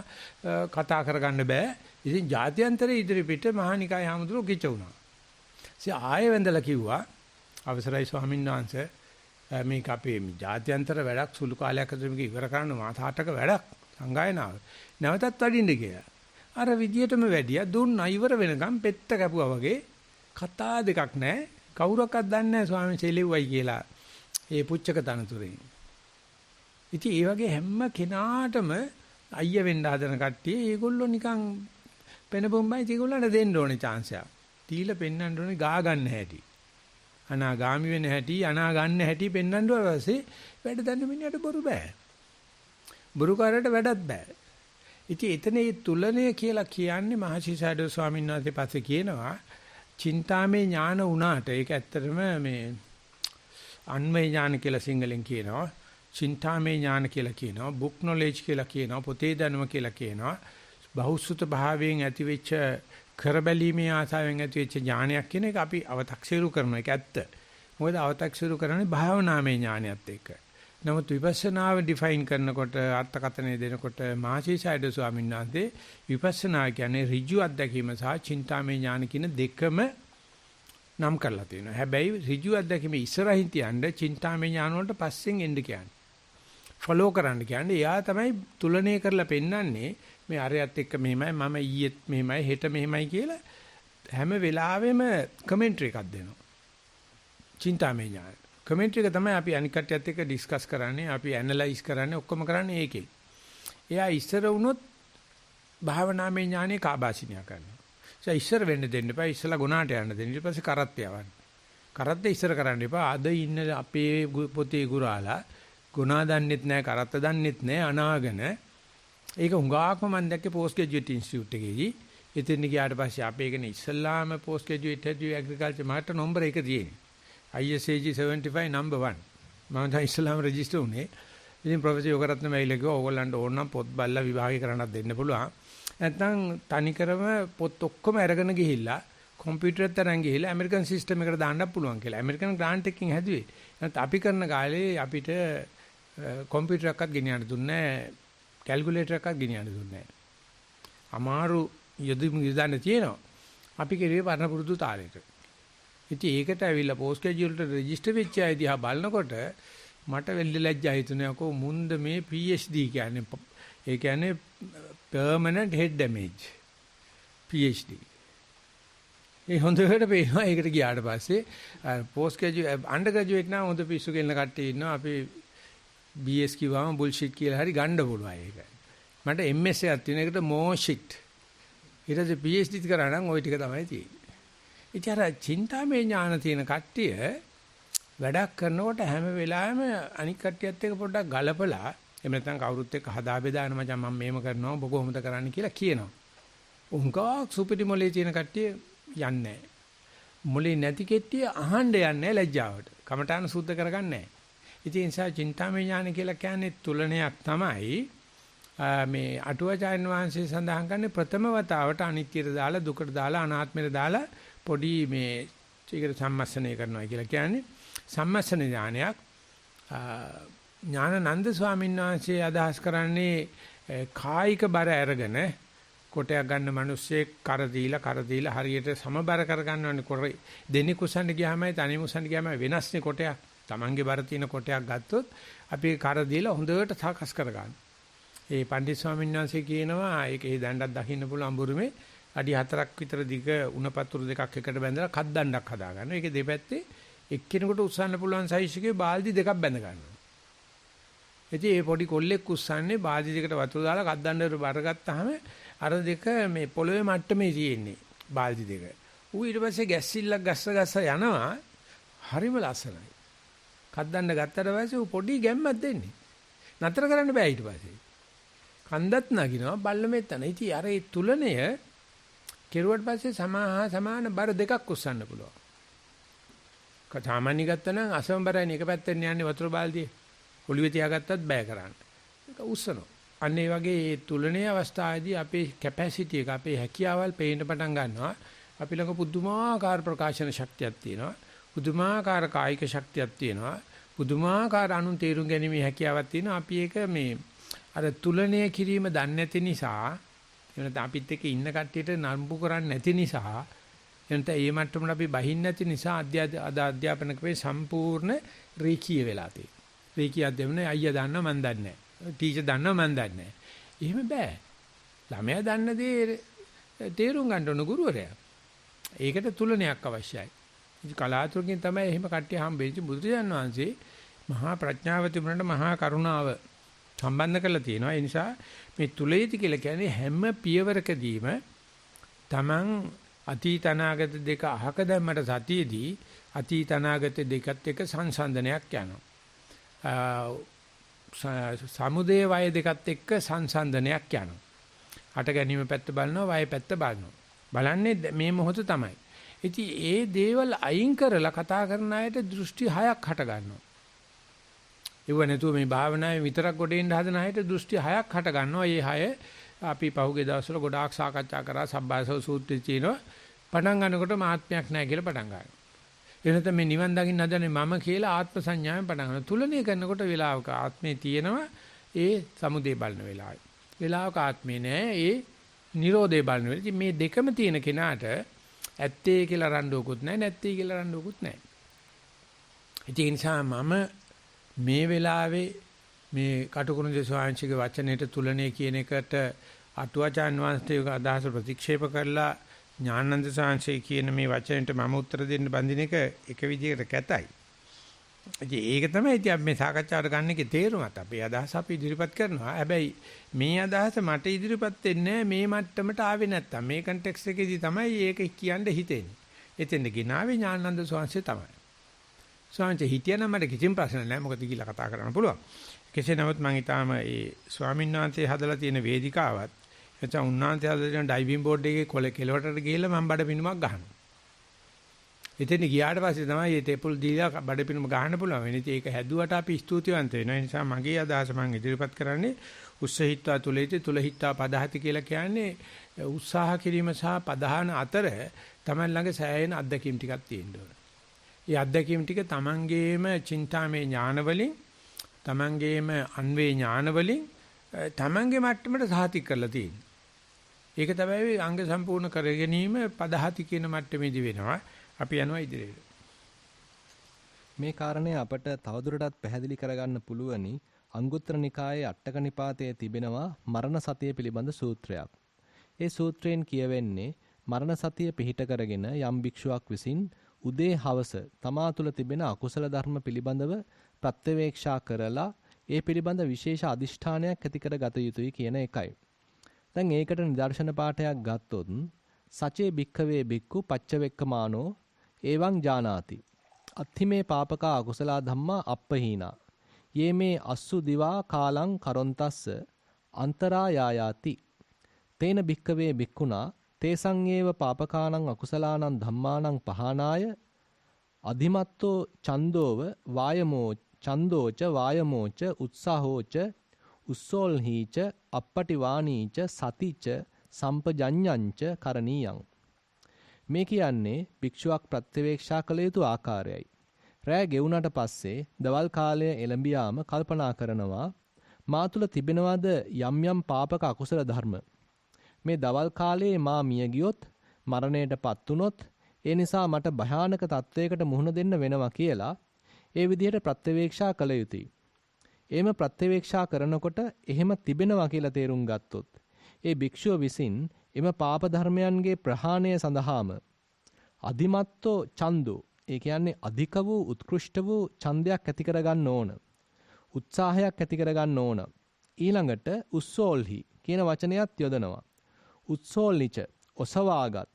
කතා කරගන්න බෑ. ඉතින් ජාත්‍යන්තරයේ ඉදිරි පිට මහානිකාය හැමදෙරෝ කිච වුණා. ඉතින් ආයෙ වැඳලා කිව්වා අවසරයි ස්වාමීන් වහන්සේ මේක අපේ ජාත්‍යන්තර වැඩක් සුළු කාලයක් ඇතුළත මේක ඉවර කරන්න මාස 8ක වැඩක් සංගායනාව. නැවතත් වඩින්න කියලා. අර විදියටම වැඩියා දුන්න ඉවර වෙනකම් පෙත්ත කැපුවා වගේ කතා දෙකක් නැහැ. කවුරක්වත් දන්නේ නැහැ ස්වාමීන් වහන්සේ ලෙව්වයි කියලා. ඒ පුච්චක තනතුරෙන්. ඉතින් ඒ වගේ හැම කෙනාටම අයිය වෙන්න හදන කට්ටිය ඒගොල්ලෝ නිකන් පෙන බොම්බයි ඒගොල්ලන්ට දෙන්න ඕනේ chance එකක්. තීල පෙන්වන්න ඕනේ ගා ගන්න හැටි. අනාගාමි වෙන හැටි අනා ගන්න හැටි පෙන්වන්න ඊපස්සේ වැඩ දන්න මිනිහට බොරු බෑ. බොරු කාරයට වැඩක් බෑ. ඉතින් එතන මේ තුලණය කියලා කියන්නේ මහසිසාරද ස්වාමීන් වහන්සේ පස්සේ කියනවා චින්තාමේ ඥාන උනාට ඒක ඇත්තටම මේ අන්මය ඥාන කියලා සිංහලෙන් කියනවා. චින්තාමේ ඥාන කියලා කියනවා. බුක් නොලෙජ් කියලා කියනවා. පොතේ දැනුම කියලා කියනවා. බහුසුත භාවයෙන් ඇතිවෙච්ච කරබැලීමේ ආසාවෙන් ඇතිවෙච්ච ඥානයක් කියන එක අපි අව탁සිරු කරන එක ඇත්ත. මොකද අව탁සිරු කරන්නේ භාවනාමය ඥානයත් එක්ක. නමුත් විපස්සනාව ඩිෆයින් කරනකොට අර්ථකථනය දෙනකොට මහසිසාරද ස්වාමීන් වහන්සේ විපස්සනා කියන්නේ ඍජු අත්දැකීම සහ චින්තාමය ඥාන කියන දෙකම නම් කරලා තියෙනවා. හැබැයි ඍජු අත්දැකීම ඉස්සරහින් තියන්න චින්තාමය ඥාන වලට පස්සෙන් එන්න කියන්නේ. ෆලෝ කරන්න කියන්නේ එයා තමයි තුලණය කරලා පෙන්වන්නේ මේ අරයත් එක්ක මෙහෙමයි මම ඊයේත් මෙහෙමයි හෙට මෙහෙමයි කියලා හැම වෙලාවෙම කමෙන්ටරි එකක් දෙනවා. චින්තාමය ඥාන. කමෙන්ටරි එක තමයි අපි අනික් කට්ටියත් එක්ක ඩිස්කස් කරන්නේ, අපි ඇනලයිස් කරන්නේ, ඔක්කොම කරන්නේ ඒකේ. එයා ඉස්සර වුණොත් භාවනාමය ඥානෙ කාබාසිනියා කරනවා. ඒ ඉස්සර වෙන්න දෙන්න එපා. ඉස්සලා ගුණාට යන්න දෙන්න. ඊට පස්සේ කරත් යවන්න. කරත් ඉස්සර කරන්න එපා. අද ඉන්න අපේ පොතේ ගුරාලා ගුණා දන්නෙත් නැහැ, කරත් දන්නෙත් නැහැ අනාගෙන. ඒක හුඟාක්ම මම දැක්කේ පෝස්ට් ග්‍රැජුවේට් ඉන්ස්ටිටියුට් එකේදී. එතෙන් ගියාට පස්සේ අපේ කෙනේ ඉස්සල්ලාම පෝස්ට් ග්‍රැජුවේට් හැදුවේ ඇග්‍රිකල්චර් මාට නම්බර 1 තියෙන්නේ. ISAG 75 number 1. මම දැන් ඉස්ලාම් රෙජිස්ටර් උනේ. ඉතින් ප්‍රොෆෙසර් යෝගරත්න මයිල කිව්වා ඕගොල්ලන්ට ඕන නම් පොත් බල්ලා විභාගය කරන්නත් දෙන්න පුළුවන්. නැත්නම් තනිකරම පොත් ඔක්කොම අරගෙන ගිහිල්ලා කම්පියුටර් තරංග ගිහිල්ලා ඇමරිකන් සිස්ටම් එකට දාන්නත් පුළුවන් කියලා. ඇමරිකන් ග්‍රාන්ට් එකකින් හැදුවේ. නැත්නම් අපි කරන කාලේ අපිට කම්පියුටර් එකක්වත් ගෙනියන්න දුන්නේ නැහැ. කැල්කියුලේටර් එකක්වත් ගෙනියන්න දුන්නේ නැහැ. අමාරු යොදන්න තියෙනවා. අපි කිරුවේ පරණ පුරුදු තාලෙට. ඉතින් ඒකට ඇවිල්ලා පෝස්ට් ග්‍රැජුවේට් රෙජිස්ටර් වෙච්ච අය දිහා බලනකොට මට වෙල්ල ලැජ්ජා හිතුනේ අකෝ මුන්ද මේ PhD කියන්නේ ඒ කියන්නේ permanent head damage PhD. ඒ හොඳට පේනවා ඒකට ගියාට පස්සේ පෝස්ට් ග්‍රැජුවේට් අන්ඩර් ග්‍රැජුවේට් නම් හොඳ පිස්සු කෙල්ල කට්ටිය ඉන්නවා අපි BS කිව්වම බුල්ෂිට් කියලා හරි ගන්න පුළුවන් ඒක. මට MS එකක් තියෙන එකට more shit. ඊට පස්සේ PhD කරා නම් ওই ටික තමයි තියෙන්නේ. ඉතින් අර චින්තාමය ඥාන තියෙන කට්ටිය වැඩක් කරනකොට හැම වෙලාවෙම අනික් කට්ටියත් එක්ක පොඩ්ඩක් ගලපලා එහෙම නැත්නම් කවුරුත් එක්ක හදා බෙදාන මචං මම මේම කරනවා ඔබ කොහොමද කරන්නේ කියලා කියනවා. උන්කා සුපිරි මොලේ තියෙන කට්ටිය යන්නේ නැහැ. මොලේ නැති කට්ටිය අහන්න යන්නේ ලැජ්ජාවට. කමඨාන සුද්ධ කරගන්නේ නැහැ. ඉතින් ඒ නිසා චින්තාමය ඥාන කියලා කියන්නේ තුලණයක් තමයි මේ අටුවාචාර්ය වංශයේ සඳහන් කරන්නේ ප්‍රථම වතාවට අනිත්‍යයට දාලා දුකට දාලා අනාත්මයට දාලා පොඩි මේ චීකර සම්මස්සනය කරනවා කියලා කියන්නේ සම්මස්සන ඥානයක්. ඥානানন্দ ස්වාමීන් වහන්සේ අදහස් කරන්නේ කායික බර අරගෙන කොටයක් ගන්න මිනිස්සේ කර දීලා හරියට සමබර කර ගන්නවනේ කොරේ දෙන්නේ කුසන්න ගියාමයි තනියම කුසන්න ගියාමයි වෙනස්නේ කොටයක්. Tamange බර තියෙන කොටයක් ගත්තොත් අපි කර දීලා හොඳට සාකස් කර ගන්න. ඒ පණ්ඩිත ස්වාමීන් වහන්සේ කියනවා ඒකේ දණ්ඩක් දකින්න පුළුවන් බුරුමේ අඩි 4ක් විතර දිග උණපතුරු දෙකක් එකට බැඳලා කද්දණ්ඩක් හදා ගන්නවා. ඒකේ දෙපැත්තේ එක්කෙනෙකුට උස්සන්න පුළුවන් සයිස් එකේ බාල්දි දෙකක් බැඳ ගන්නවා. ඉතින් මේ පොඩි කොල්ලෙක් උස්සන්නේ බාල්දි දෙකට වතුර දාලා කද්දණ්ඩට බර ගත්තාම අර දෙක මේ පොළවේ මට්ටමේ තියෙන්නේ බාල්දි දෙක. ඌ ඊට පස්සේ ගැස්සිල්ලක් ගස්ස යනවා. හරිම ලස්සනයි. කද්දණ්ඩ ගත්තට පස්සේ ඌ පොඩි ගැම්මක් දෙන්නේ. නතර කරන්න බෑ ඊට පස්සේ. කන්දත් නගිනවා බල්ලමෙත් යන. ඉතින් අර ඒ තුලණය කෙරුවට පස්සේ සමාන බර දෙකක් උස්සන්න පුළුවන්. සාමාන්‍ය ගත්තනම් අසමබරයිනේ එක පැත්තෙන් යන්නේ වතුර බාල්දිය. ඔළුවේ තියාගත්තත් බෑ කරන්න. ඒක උස්සනවා. අන්න ඒ වගේ මේ තුලණයේ අවස්ථාවේදී අපේ කැපැසිටි එක අපේ හැකියාවල් පේන්න පටන් ගන්නවා. අපි ළඟ පුදුමාකාර ප්‍රකාශන ශක්තියක් තියෙනවා. පුදුමාකාර කායික ශක්තියක් තියෙනවා. පුදුමාකාර අනුන් තේරුම් ගැනීමේ හැකියාවක් තියෙනවා. අපි ඒක මේ අර තුලණය කිරීම දන්නේ නැති නිසා එනත අපිත් එක්ක ඉන්න කට්ටියට නම්බු කරන්නේ නැති නිසා එනත ඒ මට්ටමට අපි බහින්නේ නැති නිසා අධ්‍යාපන ක්‍රමේ සම්පූර්ණ රේඛීය වෙලා තියෙනවා. රේඛීය අධ්‍යාපනය අයියා දන්නවා මන් දන්නේ නැහැ. ටීචර් දන්නවා මන් දන්නේ නැහැ. එහෙම බෑ. ළමයා දන්න දේ තේරුම් ගන්න ඕන ගුරුවරයා. ඒකට තුලනයක් අවශ්‍යයි. ඉතින් කලාතුරකින් තමයි එහෙම කට්ටිය හම්බෙන්නේ. බුදුරජාණන් වහන්සේ මහා ප්‍රඥාවති වුණාට මහා කරුණාව සම්බන්ධ කරලා තියෙනවා. ඒ නිසා මේ තුලේති කියලා කියන්නේ හැම පියවරකදීම Taman අතීත අනාගත දෙක අහක දැම්මට සතියේදී අතීත අනාගත දෙකත් එක්ක සංසන්දනයක් යනවා. සමුදේ වය දෙකත් එක්ක සංසන්දනයක් යනවා. අට ගැනීම පැත්ත බලනවා වය පැත්ත බලනවා. බලන්නේ මේ මොහොත තමයි. ඉතින් ඒ දේවල් අයින් කරලා කතා කරන අයට දෘෂ්ටි 6ක් හට ගන්නවා. ඒව නැතුව මේ භාවනාවේ විතරක් ගොඩේන්න හදන අයට දෘෂ්ටි 6ක් හට ගන්නවා. මේ 6 අපි පහුගිය දවස්වල ගොඩාක් සාකච්ඡා කරා. සබ්බාසව සූත්‍රයේ තියෙනවා. පටන් ගන්නකොට මාත්මයක් නැහැ කියලා පටන් ගන්නවා. ඒ නැත්නම් මේ නිවන් දකින්න හදන්නේ මම කියලා ආත්ම සංඥාවෙන් පටන් ගන්නවා. තුලණය කරනකොට වෙලාවක ආත්මේ තියෙනවා ඒ සමුදේ බලන වෙලාවයි. වෙලාවක ආත්මේ නැහැ ඒ නිරෝධේ බලන වෙලාවයි. ඉතින් මේ දෙකම තියෙන කෙනාට ඇත්තේ කියලා රණ්ඩුවකුත් නැහැ නැත්තේ කියලා රණ්ඩුවකුත් නැහැ. ඒ නිසා මම මේ වෙලාවේ මේ කටුකුරුන්දේ ස්වාමීන්ගේ වචනයට තුලණය කියන එකට අටුවාචාන් වහන්සේගේ අදහස ප්‍රතික්ෂේප කරලා ඥානানন্দ සාංශේ කියන මේ වචනෙට මම උත්තර දෙන්න බඳින එක විදිහකට කැතයි. ඒක තමයි ඉතින් අපි මේ සාකච්ඡාවට ගන්න එකේ තේරුමත්. අපේ අදහස අපි ඉදිරිපත් කරනවා. හැබැයි මේ අදහස මට ඉදිරිපත් වෙන්නේ මේ මට්ටමට ආවේ නැත්තම් මේ කන්ටෙක්ස්ට් එකේදී තමයි ඒක කියන්න හිතෙන්නේ. එතෙන්ද ගිනාවේ ඥානানন্দ සාංශේ තමයි. සාංශේ හිටියනම් මට කිසිම ප්‍රශ්න නැහැ. මොකද කියලා කතා කරන්න පුළුවන්. කෙසේ නමුත් මම ඊටාම ඒ ස්වාමීන් වහන්සේ හදලා තියෙන වේදිකාවත් එතන උන්වහන්සේ හදලා තියෙන ඩයිවිං බෝඩ් එකේ කෙලවටට ගිහිල්ලා මම බඩ පිනුමක් ගහනවා. එතෙන් ගියාට පස්සේ තමයි මේ ටේපල් දීලා බඩ පිනුම ගහන්න පුළුවන් වෙන්නේ. ඒක හැදුවට අපි ස්තුතිවන්ත වෙනවා. ඒ නිසා මගේ අදහස මම ඉදිරිපත් කරන්නේ උස්සහිත්වා තුලේති තුලහිත්වා පදහති කියලා කියන්නේ උත්සාහ කිරීම සහ පදහන අතර තමයි ළඟ සෑහෙන අත්දැකීම් ටිකක් තියෙන්න ඕන. ඒ අත්දැකීම් ටික තමන්ගේම චින්තාමේ ඥාන වලින් තමන්ගේම අන්වේ ඥාන වලින් තමන්ගේ මට්ටමට සාතික කරලා තියෙනවා. ඒක තමයි අංග සම්පූර්ණ කර ගැනීම පදහති කියන මට්ටමේදී වෙනවා. අපි යනවා ඉදිරියට. මේ කාරණය අපට තවදුරටත් පැහැදිලි කරගන්න පුළුවනි. අංගුත්තර නිකායේ අට්ඨක නිපාතයේ තිබෙනවා මරණ සතිය පිළිබඳ සූත්‍රයක්. ඒ සූත්‍රයෙන් කියවෙන්නේ මරණ සතිය පිහිට කරගෙන යම් භික්ෂුවක් විසින් උදේ හවස තමා තුළ තිබෙන අකුසල ධර්ම පිළිබඳව ප්‍රත්‍යවේක්ෂා කරලා ඒ පිළිබඳ විශේෂ අදිෂ්ඨානයක් ඇති කර ගත යුතුයි කියන එකයි. දැන් ඒකට නිදර්ශන පාඩයක් ගත්තොත් සචේ භික්ඛවේ භික්ඛු පච්චවෙක්කමානෝ එවං ජානාති අත්ථිමේ පාපකා අකුසලා ධම්මා අප්පහීනා යේමේ අස්සු දිවා කාලං කරොන්තස්ස අන්තරා යායාති තේන භික්ඛවේ භික්ඛුනා තේසං ඒව පාපකානං අකුසලානං ධම්මානං පහනාය අධිමත්තෝ ඡන්தோව වායමෝ ඡන්தோච වායමෝච උත්සාහෝච උස්සෝල්හීච අප්පටිවාණීච සතිච සම්පජඤ්ඤංච කරණීයං. මේ කියන්නේ භික්ෂුවක් ප්‍රත්‍යවේක්ෂා කළ යුතු ආකාරයයි. රැය ගෙවුනට පස්සේ දවල් කාලය එළඹියාම කල්පනා කරනවා මා තුළ තිබෙනවද යම් යම් පාපක අකුසල ධර්ම. මේ දවල් කාලයේ මා මිය ගියොත් මරණයටපත් වුනොත් ඒ නිසා මට භයානක තත්වයකට මුහුණ දෙන්න වෙනවා කියලා ඒ විදිහට ප්‍රත්‍යවේක්ෂා කළ යුතුයි. එහෙම ප්‍රත්‍යවේක්ෂා කරනකොට එහෙම තිබෙනවා කියලා තේරුම් ගත්තොත් ඒ භික්ෂුව විසින් එම පාප ධර්මයන්ගේ ප්‍රහාණය සඳහාම අධිමත්තෝ ඡන්தோ ඒ කියන්නේ අධික වූ උත්කෘෂ්ඨ වූ ඡන්දයක් ඇති කරගන්න ඕන. උත්සාහයක් ඇති කරගන්න ඕන. ඊළඟට උස්සෝල්හි කියන වචනයත් යොදනවා. උත්සෝල්නිච ඔසවාගත්.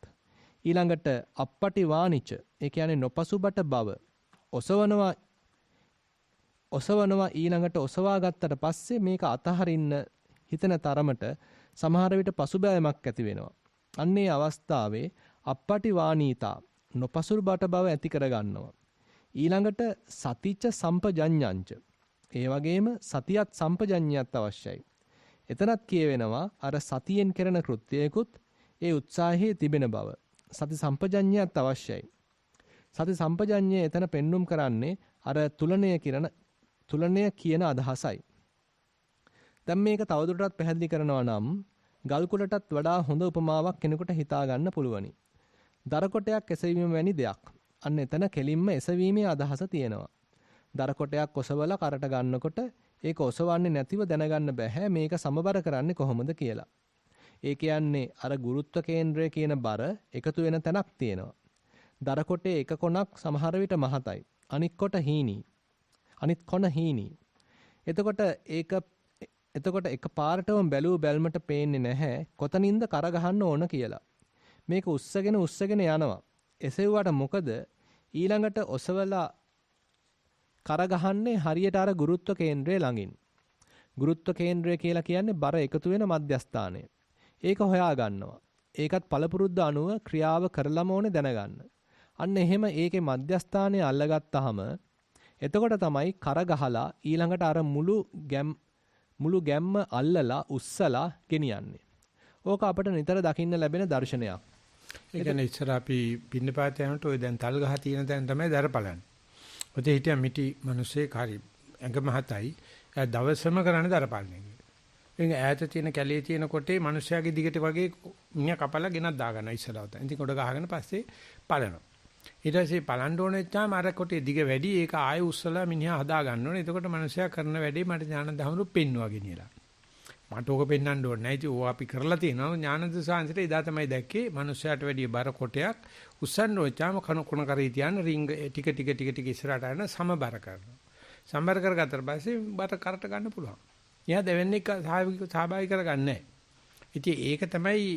ඊළඟට අප්පටිවානිච ඒ කියන්නේ නොපසුබට බව. ඔසවනවා ඊළඟට ඔසවා ගත්තට පස්සේ මේක අතහරින්න හිතන තරමට සමහර විට පසුබෑමක් ඇති වෙනවා. අන්නේ අවස්ථාවේ අප්පටිවානීතා නොපසුබට බව ඇති කරගන්නවා. ඊළඟට සතිච්ච සම්පජඤ්ඤංච ඒ වගේම සතියත් සම්පජඤ්ඤයත් අවශ්‍යයි. එතනත් කියවෙනවා අර සතියෙන් කරන කෘත්‍යයකුත් ඒ උත්සාහයේ තිබෙන බව. සති සම්පජඤ්ඤයත් අවශ්‍යයි. සති සම්පජඤ්ඤය එතන පෙන්눔 කරන්නේ අර තුලණය කියන අදහසයි. දැන් මේක තවදුරටත් පැහැදිලි කරනවා නම් ගල් කුලටත් වඩා හොඳ උපමාවක් කෙනෙකුට හිතා ගන්න පුළුවනි. දර කොටයක් එසවීම වැනි දෙයක්. අන්න එතන කෙලින්ම එසවීමේ අදහස තියෙනවා. දර කොටයක් ඔසවලා කරට ගන්නකොට ඒක ඔසවන්නේ නැතිව දැනගන්න බෑ මේක සමබර කරන්නේ කොහොමද කියලා. ඒ කියන්නේ අර ගුරුත්ව කේන්ද්‍රය කියන බර එකතු වෙන තැනක් තියෙනවා. දර කොටේ එක කොනක් සමහර විට මහතයි. අනිත් කොන හීනි. එතකොට එක පාරටම බැලූ බැල්මට පේන්නේ නැහැ කොතනින්ද කර ගහන්න ඕන කියලා. මේක උස්සගෙන යනවා. එසෙව්වට මොකද ඊළඟට ඔසවලා කර ගහන්නේ හරියට අර ගුරුත්ව කේන්ද්‍රය ළඟින්. ගුරුත්ව කේන්ද්‍රය කියලා කියන්නේ බර එකතු වෙන මධ්‍යස්ථානය. ඒක හොයා ගන්නවා. ඒකත් පළපුරුද්ද අනුව ක්‍රියාව කරලම ඕනේ දැනගන්න. අන්න එහෙම ඒකේ මධ්‍යස්ථානය අල්ලගත්තාම එතකොට තමයි කර ගහලා ඊළඟට අර මුළු ගැම්ම අල්ලලා උස්සලා ගෙනියන්නේ. ඕක අපිට නිතර දකින්න ලැබෙන දර්ශනයක්. ඒ කියන්නේ ඉස්සර අපි පින්නපාත යනකොට ඔය දැන් තල් ගහ තියෙන තැන තමයි දරපලන්නේ. ඔතේ හිටියා මිටි මිනිස්සේ කාරි ඇඟ මහතයි. ඒ දවසම කරන්නේ දරපලන්නේ. එංග ඈත තියෙන කැලේ තියෙන කොටේ මිනිස්යාගේ දිගට වගේ මිනිහා කපලා ගෙනත් දාගන්නවා ඉස්සරහට. ඉතින් කොට ගහගෙන පස්සේ පලනවා. ඊට පස්සේ පලන්න ඕනෙච්චාම අර කොටේ දිග වැඩි ඒක ආයෙ උස්සලා මිනිහා හදා ගන්න ඕනේ. එතකොට මිනිස්යා කරන වැඩේ මට ඥානන්ද හමුරු පෙන්නවා ගෙනියලා. මට ඕක පෙන්වන්න ඕනේ නැහැ. ඉතින් ඕවා අපි කරලා තියෙනවා. ඥානන්ද සාංශිට එදා තමයි දැක්කේ මිනිස්යාට වැඩි බර කොටයක් උස්සන්න ඕච්චාම කොන කරේ තියන රින්ග ටික ඉස්සරහට යන සමබර කරනවා. සමබර කරගත්තට පස්සේ බර කරට ගන්න පුළුවන්. එයා දෙවෙනි එක සහභාගී කරගන්නේ නැහැ. ඉතින් ඒක තමයි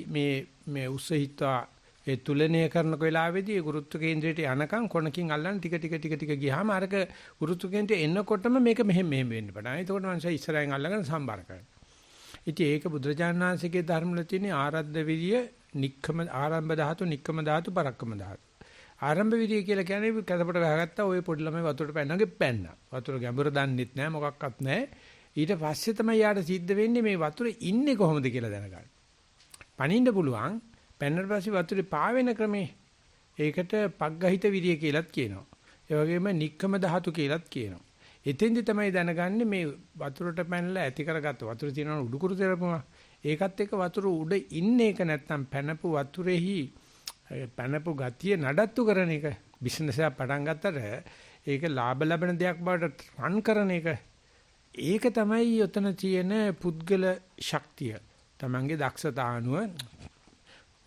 මේ උස්සහිත්වා ඒ තුලනය කරනක වෙලාවේදී ඒ ගුරුත්ව කේන්ද්‍රයට යනකම් කොනකින් අල්ලන ටික ගියාම අරක ගුරුත්ව කේන්ද්‍රය එනකොටම මේක මෙහෙම වෙන්න පටන් ගන්නවා. එතකොට මනුස්සය ඉස්සරහින් අල්ලගෙන සම්බර කරනවා. ඉතින් ඒක බුදුරජාණන් වහන්සේගේ ධර්මවල තියෙන ආරද්ධ විරිය, නික්කම ආරම්භ ධාතු, නික්කම ධාතු, පරක්කම ධාතු. ආරම්භ විරිය කියලා කියන්නේ කැතපට ගහගත්තා ඔය පොඩි ළමයි වතුරට පැනනගේ පැන්නා. වතුර ගැඹුර දන්නෙත් නැහැ මොකක්වත් නැහැ. ඊට පස්සේ තමයි යාට සිද්ධ වෙන්නේ මේ වතුරේ ඉන්නේ කොහොමද කියලා දැනගන්න. පණින්න පුළුවන්. පැනනට පස්සේ වතුරේ පාවෙන ක්‍රමේ ඒකට පග්ගහිත විරිය කියලාත් කියනවා. ඒ වගේම නික්කම ධාතු කියලාත් කියනවා. එතෙන්දි තමයි දැනගන්නේ මේ වතුරට පැනලා ඇති කරගත්ත වතුර තියෙනවා උඩුකුරු තෙරපුවා. ඒකත් එක්ක වතුර උඩ ඉන්නේ එක නැත්තම් පැනපු වතුරෙහි පැනපු ගතිය නඩත්තු කරන එක බිස්නස් එක පටන් ගත්තට ඒක ලාභ ලබන දෙයක් බවට රන් කරන එක ඒක තමයි උතන තියෙන පුද්ගල ශක්තිය. Tamange දක්ෂතා අනුව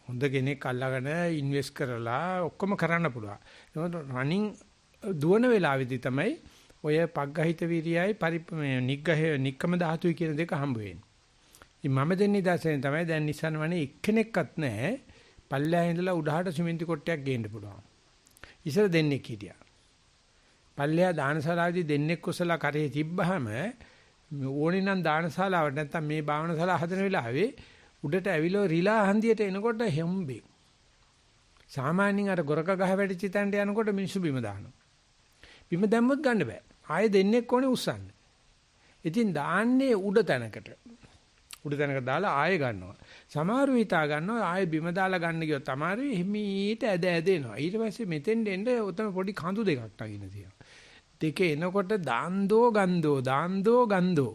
හොඳ කෙනෙක් අල්ලගෙන ඉන්වෙස්ට් කරලා ඔක්කොම කරන්න පුළුවන්. ඒක රනින් දුවන වෙලාවෙදි තමයි ඔය පග්ගහිත විරියයි නික්කම ධාතුයි කියන දෙක හම්බ වෙන්නේ. ඉතින් මම දෙන්නේ දැසෙන් තමයි දැන් Nissan වනේ එක්කෙනෙක්වත් නැහැ. පල්ලෙහා ඉඳලා උඩහට සිමෙන්ති කොටයක් ගේන්න පුළුවන්. ඉස්සර දෙන්නෙක් හිටියා. පල්ලෙහා දානශාලාවේදී දෙන්නෙක් කුසලා කරේ තිබ්බහම ඕනේ නම් දානශාලාවට නැත්තම් මේ භාවනශාලා හදන වෙලාවේ උඩට ඇවිල්ලා රිලා හන්දියට එනකොට හැම්බේ. සාමාන්‍යයෙන් අර ගොරක ගහ වැටිච්ච තැනට යනකොට මිනිස්සු බිම දානවා. බිම දැම්මොත් ගන්න බෑ. ආයෙ දෙන්නෙක් ඕනේ උස්සන්න. ඉතින් දාන්නේ උඩ තැනකට. උඩ තැනකට දාලා ආයෙ ගන්නවා. සමහරව හිතා ගන්නවා ආයෙ බිම දාලා ගන්න ගියොත් අමාරුයි හිමීට ඇද එනවා. ඊට පස්සේ මෙතෙන් එන්න උතන පොඩි කඳු දෙකක් නගින්න තියෙනවා. දෙකේ එනකොට දාන්දෝ ගන්දෝ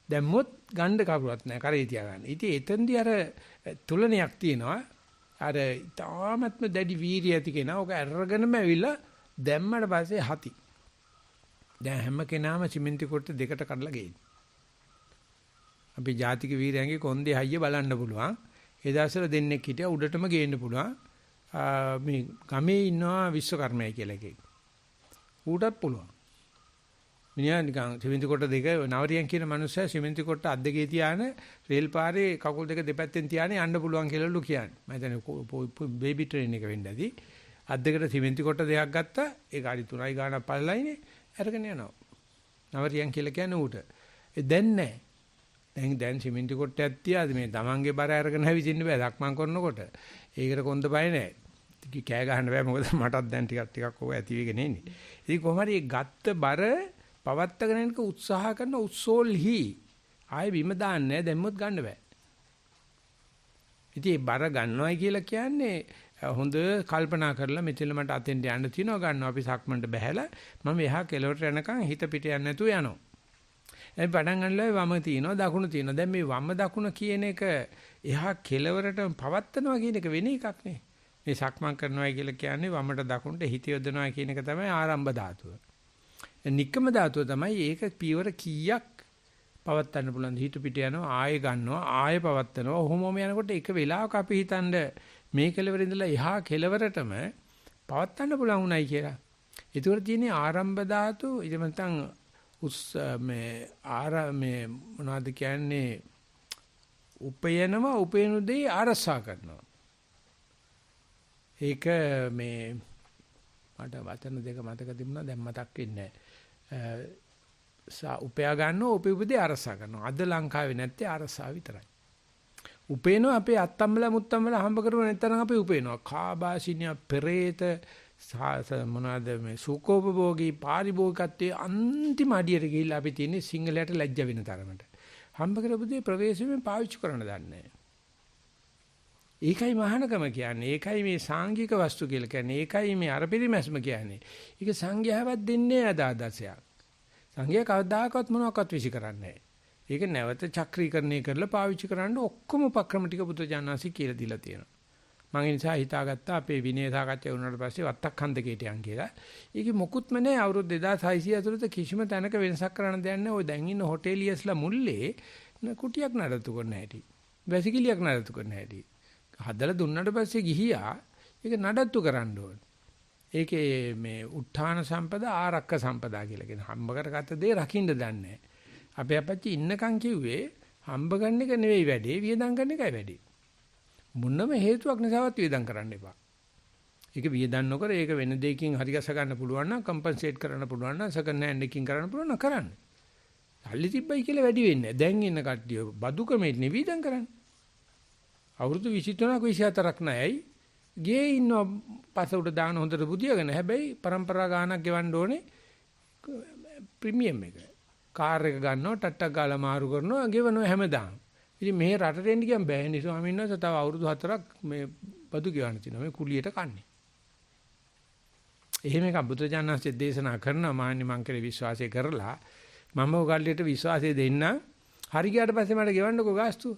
දැම්මොත් ගන්න කවුරුවත් නැහැ කරේ තියාගන්න. ඉතින් එතෙන්දී අර තුලනයක් තියෙනවා. අර තාමත්ම දැඩි වීරිය ඇති කෙනා ඔක අරගෙනම ඇවිල්ලා දැම්මට පස්සේ හති. දැන් හැම කෙනාම සිමෙන්ති කොට දෙකට කඩලා ගේනවා. අපි ජාතික වීරයන්ගේ කොන්දේ හයිය බලන්න පුළුවන්. ඒ දවස්වල දෙන්නෙක් හිටියා උඩටම ගේන්න පුළුවන්. මේ ගමේ ඉන්නවා විශ්වකර්මයි කියලා එකෙක්. ඌටත් පුළුවන්. මිනිහා නිකන් සිමෙන්ති කොට දෙක නවරියන් කියන මනුස්සයා සිමෙන්ති කොට අත් දෙකේ තියාන රේල් පාරේ කකුල් දෙක දෙපැත්තෙන් තියානේ යන්න පුළුවන් කියලාලු කියන්නේ. මම හිතන්නේ බේබි ට්‍රේන් එක වෙන්න ඇති. අත් දෙකට සිමෙන්ති කොට දෙකක් ගත්තා. ඒ ගාඩි 3යි ගානක් පල්ලයිනේ අරගෙන යනවා. නවරියන් කියලා කියන්නේ ඌට. දැන් නැහැ. දැන් සිමෙන්ති කොටයක් තියාද මේ තමන්ගේ බර අරගෙන හැවිසින්න බෑ දක්මන් කරනකොට. ඒකට කොන්ද බය නැහැ. කෑ ගහන්න බෑ මොකද මටත් දැන් ටිකක් ඕක ඇති වෙගෙන ඉන්නේ. ඉතින් කොහොම හරි ගත්ත බර පවත්තගෙන යනක උත්සාහ කරන උත්සෝල්හි ආයෙ බිම දාන්නේ දැම්මොත් ගන්න බෑ. ඉතින් මේ බර ගන්නවයි කියලා කියන්නේ හොඳ කල්පනා කරලා මෙතන මට අතෙන්ට යන්න තියෙනවා ගන්නවා අපි සක්මන්ට බහැලා මම එහා කෙලවරට යනකම් හිත පිට යන්නේ නැතුව යනවා. ඒ පටන් ගන්නලා වම තියෙනවා දකුණ තියෙනවා. දැන් මේ වම දකුණ කියන එක එහා කෙලවරට පවත්නවා කියන එක වෙන එකක් නේ. මේ සක්මන් කරනවා කියලා කියන්නේ වමට දකුණට හිත යොදනවා කියන එක තමයි ආරම්භ ධාතුව. නික්කම ධාතුව තමයි ඒක පියවර කීයක් පවත්වන්න පුළුවන් හිත පිට යනවා ආයෙ ගන්නවා ආයෙ පවත්වනවා ඔහොමම යනකොට එක වෙලාවක අපි හිතන්නේ මේ කෙලවර ඉඳලා එහා කෙලවරටම පවත්වන්න පුළුවන් උනායි කියලා. ඒතකොට තියෙන්නේ ආරම්භ ධාතු ඊට නැත්නම් මේ මොනවද කියන්නේ උපයනවා උපයනුදී ආරසා කරනවා. ඒක මේ මට වචන දෙක මතක තිබුණා දැන් මතක් වෙන්නේ නැහැ. උපයා ගන්නවා උපයුපදී ආරසා කරනවා. අද ලංකාවේ නැත්තේ ආරසා විතරයි. උපේනවා අපේ අත්තම්බල මුත්තම්බල හම්බ කරගෙන නැත්නම් අපි උපේනවා. කාබාසිනිය පෙරේත මොනවාද මේ සුඛෝපභෝගී පාරිභෝගිකත්වයේ අන්තිම අඩියට ගිහිල්ලා අපි තියෙන්නේ සිංහලයට ලැජ්ජ වෙන තරමට. හම්බ කරපුදී ප්‍රවේශයෙන් පාවිච්චි කරන්න දන්නේ නැහැ. ඒකයි මහානකම කියන්නේ. ඒකයි මේ සාංගික වස්තු කියලා කියන්නේ. ඒකයි මේ අරපිරිමැස්ම කියන්නේ. ඒක සංඝයාවත් දෙන්නේ අදාදසයක්. සංඝයා කවදාකවත් මොනවාක්වත් විසි කරන්නේ නැහැ. ඒක නැවත චක්‍රීකරණය කරලා පාවිච්චි කරන්න ඔක්කොම උපක්‍රම ටික බුදුජානනාසි කියලා දීලා තියෙනවා. මම ඒ නිසා හිතාගත්තා අපේ විනය සාකච්ඡා වුණාට පස්සේ වත්තක් හන්දකේට යන් කියලා. ඒකේ මොකුත්ම නැහැ අවුරුදු 2600 ඇතුළත කිසිම තැනක වෙනසක් කරන්න දෙයක් නැහැ. ඔය දැන් ඉන්න හොටෙලියස්ලා මුල්ලේ කුටියක් නඩත්තු කරන්න හැටි. වැසිකිළියක් නඩත්තු කරන්න හැටි. හදලා දුන්නාට පස්සේ ගිහියා ඒක නඩත්තු කරන්න ඕන. ඒකේ මේ උත්ථාන සම්පදා ආරක්ක සම්පදා කියලා කියන හම්බ කරගත්ත දේ රකින්න දන්නේ නැහැ. අපේ අපච්චි ඉන්නකන් කිව්වේ හම්බ ගන්න එක නෙවෙයි වැඩේ වියදම් කරන එකයි වැඩේ. මොනම හේතුවක් නිසාවත් වියදම් කරන්න එපා. ඒක වියදම් නොකර ඒක වෙන දෙයකින් හරි ගස ගන්න පුළුවන් නම් කම්පන්සේට් කරන්න පුළුවන් නම් සෙකන්ඩ් හෑන්ඩ් එකකින් කරන්න පුළුවන් නම් කරන්න. සල්ලි තිබ්බයි කියලා වැඩි වෙන්නේ නැහැ. දැන් ඉන්න කට්ටිය බදුකමේ නිවිදම් කරන්නේ. අවුරුදු 23ක් 24ක් නැයයි ගේ ඉන්න පස උඩ දාන හොඳට බුදියාගෙන හැබැයි પરම්පරා ගානක් ගෙවන්න ඕනේ ප්‍රීමියම් එක. කාර් එක ගන්නවා ටට්ටක් ගාලා මාරු කරනවා ගෙවනවා හැමදාම. ඉතින් මේ රටට එන්න කියන් බෑනේ ස්වාමීන් වහන්සේ තව අවුරුදු 4ක් මේ බදු ගෙවන්න තියෙනවා මේ කුලියට කන්නේ. එහෙම එක බුදුජානනාංශයේ දේශනා කරනවා මාන්නේ මං කෙරේ විශ්වාසය කරලා මම ඔයගල්ලියට විශ්වාසය දෙන්න හරි ගියාට පස්සේ මට ගෙවන්නකෝ ගාස්තු.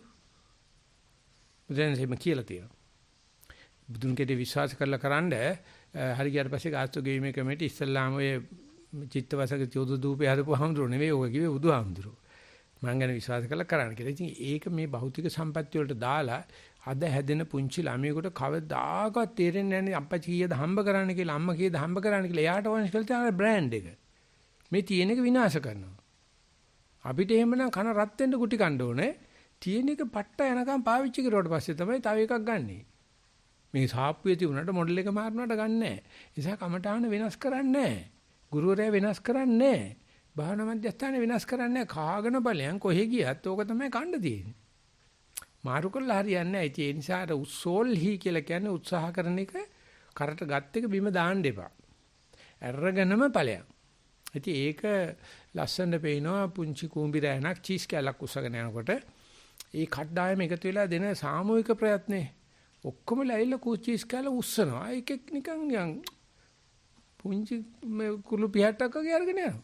බුදුන්සේම කියලා තියෙනවා. බුදුන් කෙරේ විශ්වාස කරලා කරන්ඩ හරි ගියාට පස්සේ ගාස්තු ගෙවීමේ කමිටු ඉස්සල්ලාම ඔය චිත්තවසක චෝද දූපේ හදපුවාමඳුර නෙවෙයි ඔය කිව්වේ බුදුහාමුදුරුවෝ. මං ගැන විශ්වාස කරලා කරන්න කියලා. ඉතින් ඒක මේ භෞතික සම්පත්‍ය වලට දාලා අද හැදෙන පුංචි ළමයෙකුට කවදාකවත් තේරෙන්නේ නැහැ අප්පච්චි කීයද හම්බ කරන්න කියලා අම්මා කීයද හම්බ කරන්න කියලා. එයාට ඕන ඉස්සෙල්ලා තියෙන බ්‍රෑන්ඩ් එක. මේ තියෙන එක විනාශ කරනවා. අපිට එහෙමනම් කන රත් වෙන්න කුටි කන්න ඕනේ. තියෙන එක පට්ට යනකම් පාවිච්චි කරුවාට පස්සේ තමයි තව එකක් ගන්නෙ. මේ සාප්පුවේ තිබුණාට මොඩල් එක මාරනවට ගන්නෑ. ඒ නිසා කමඨාන වෙනස් කරන්නේ නැහැ. ගුරුවරයා වෙනස් කරන්නේ නැහැ. භාවනා මධ්‍යස්ථානේ වෙනස් කරන්නේ නැහැ. කාගෙන බලයන් කොහෙ ගියත් ඕක තමයි කන්න තියෙන්නේ. මාරු කරලා හරියන්නේ නැහැ. ඒ නිසා අර උස්සෝල්හි කියලා කියන්නේ උත්සාහ කරන එක කරට ගත් එක බිම දාන්න එපා. අරගෙනම ඵලයන්. ඉතින් ඒක ලස්සනට පේනවා පුංචි කූඹි රෑනක් චීස් කැලක් උස්සගෙන යනකොට ඒ කඩායම එකතු වෙලා දෙන සාමූහික ප්‍රයත්නේ ඔක්කොම ලැයිලා කූචීස් කැල උස්සනවා. ඒකෙක් නිකන් පුංචි කුළු පිහට්ටක් වගේ අරගෙන යනවා.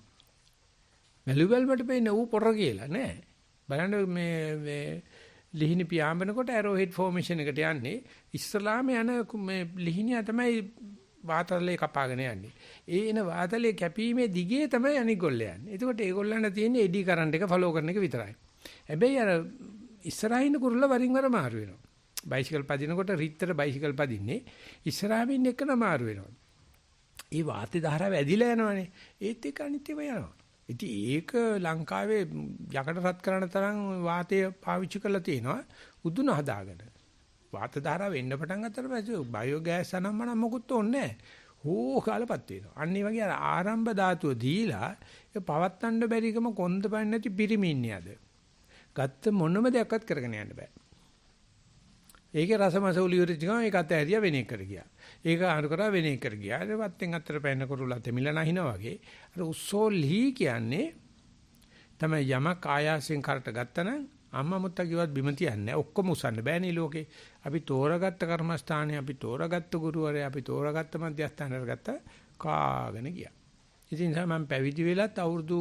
වැලුවල්මට පේන්නේ ඌ පොර කියලා නෑ. බලන්න මේ ලිහිණි පියාඹනකොට ඇරෝ හෙඩ් ෆෝමේෂන් එකට යන්නේ. ඉස්සලාම යන මේ ලිහිණිය තමයි වාතලේ කපාගෙන යන්නේ. ඒ එන වාතලේ කැපීමේ දිගේ තමයි අනිත් ගොල්ලෝ යන්නේ. එතකොට ඒගොල්ලන්ට තියෙන්නේ එඩි කරන්ට් එක ෆලෝ කරන එක විතරයි. හැබැයි අර ඉස්සරහින් කුරුල්ල වරින් වර මාරු වෙනවා. බයිසිකල් පදිනකොට රිත්තර බයිසිකල් පදින්නේ ඉස්සරහින් ඉන්න එකන මාරු වෙනවා. ඒ වාතය ධාරාව ඇදිලා යනවනේ. ඒත් ඒක අනිත්‍යව යනවා. ඉතින් ඒක ලංකාවේ යකඩ රත් කරන තරම් වාතය පාවිච්චි කරලා තියෙනවා උදුන හදාගෙන. වාත ධාරාව එන්න පටන් ගත්තට පස්සේ බයෝගෑස් අනම්මනම් මොකුත් ඕනේ නැහැ. හෝ කාලපත් වෙනවා. අන්න ඒ වගේ ආරම්භ ධාතුව දීලා ඒ පවත්තන්න බැරිකම කොන්ද පන්නේ නැති පිරිමින්නේ අද. ගත්ත මොනම දෙයක්වත් කරගෙන යන්න බෑ. ඒකේ රසමස උලියුරි ටිකම ඒකත් ඇරියා වෙන එකට ගියා. ඒක අර කරා වෙන එකට ගියා. ඒ වත්තෙන් අතර පැන්න කරුලා තෙමිලා නැහිනා වගේ. අර උස්සෝල්හි කියන්නේ තමයි යමක් ආයාසයෙන් කරට ගත්තනම් අම්මා මුත්තා කිව්වත් බිම තියන්නේ නැහැ. ඔක්කොම උසන්න බෑනේ ලෝකේ. අපි තෝරාගත්ත කර්මස්ථානේ, අපි තෝරාගත්ත ගුරුවරයා, අපි තෝරාගත්ත මධ්‍යස්ථානවල ගත්ත කාගෙන ගියා. ඉතින් මම පැවිදි වෙලත් අවුරුදු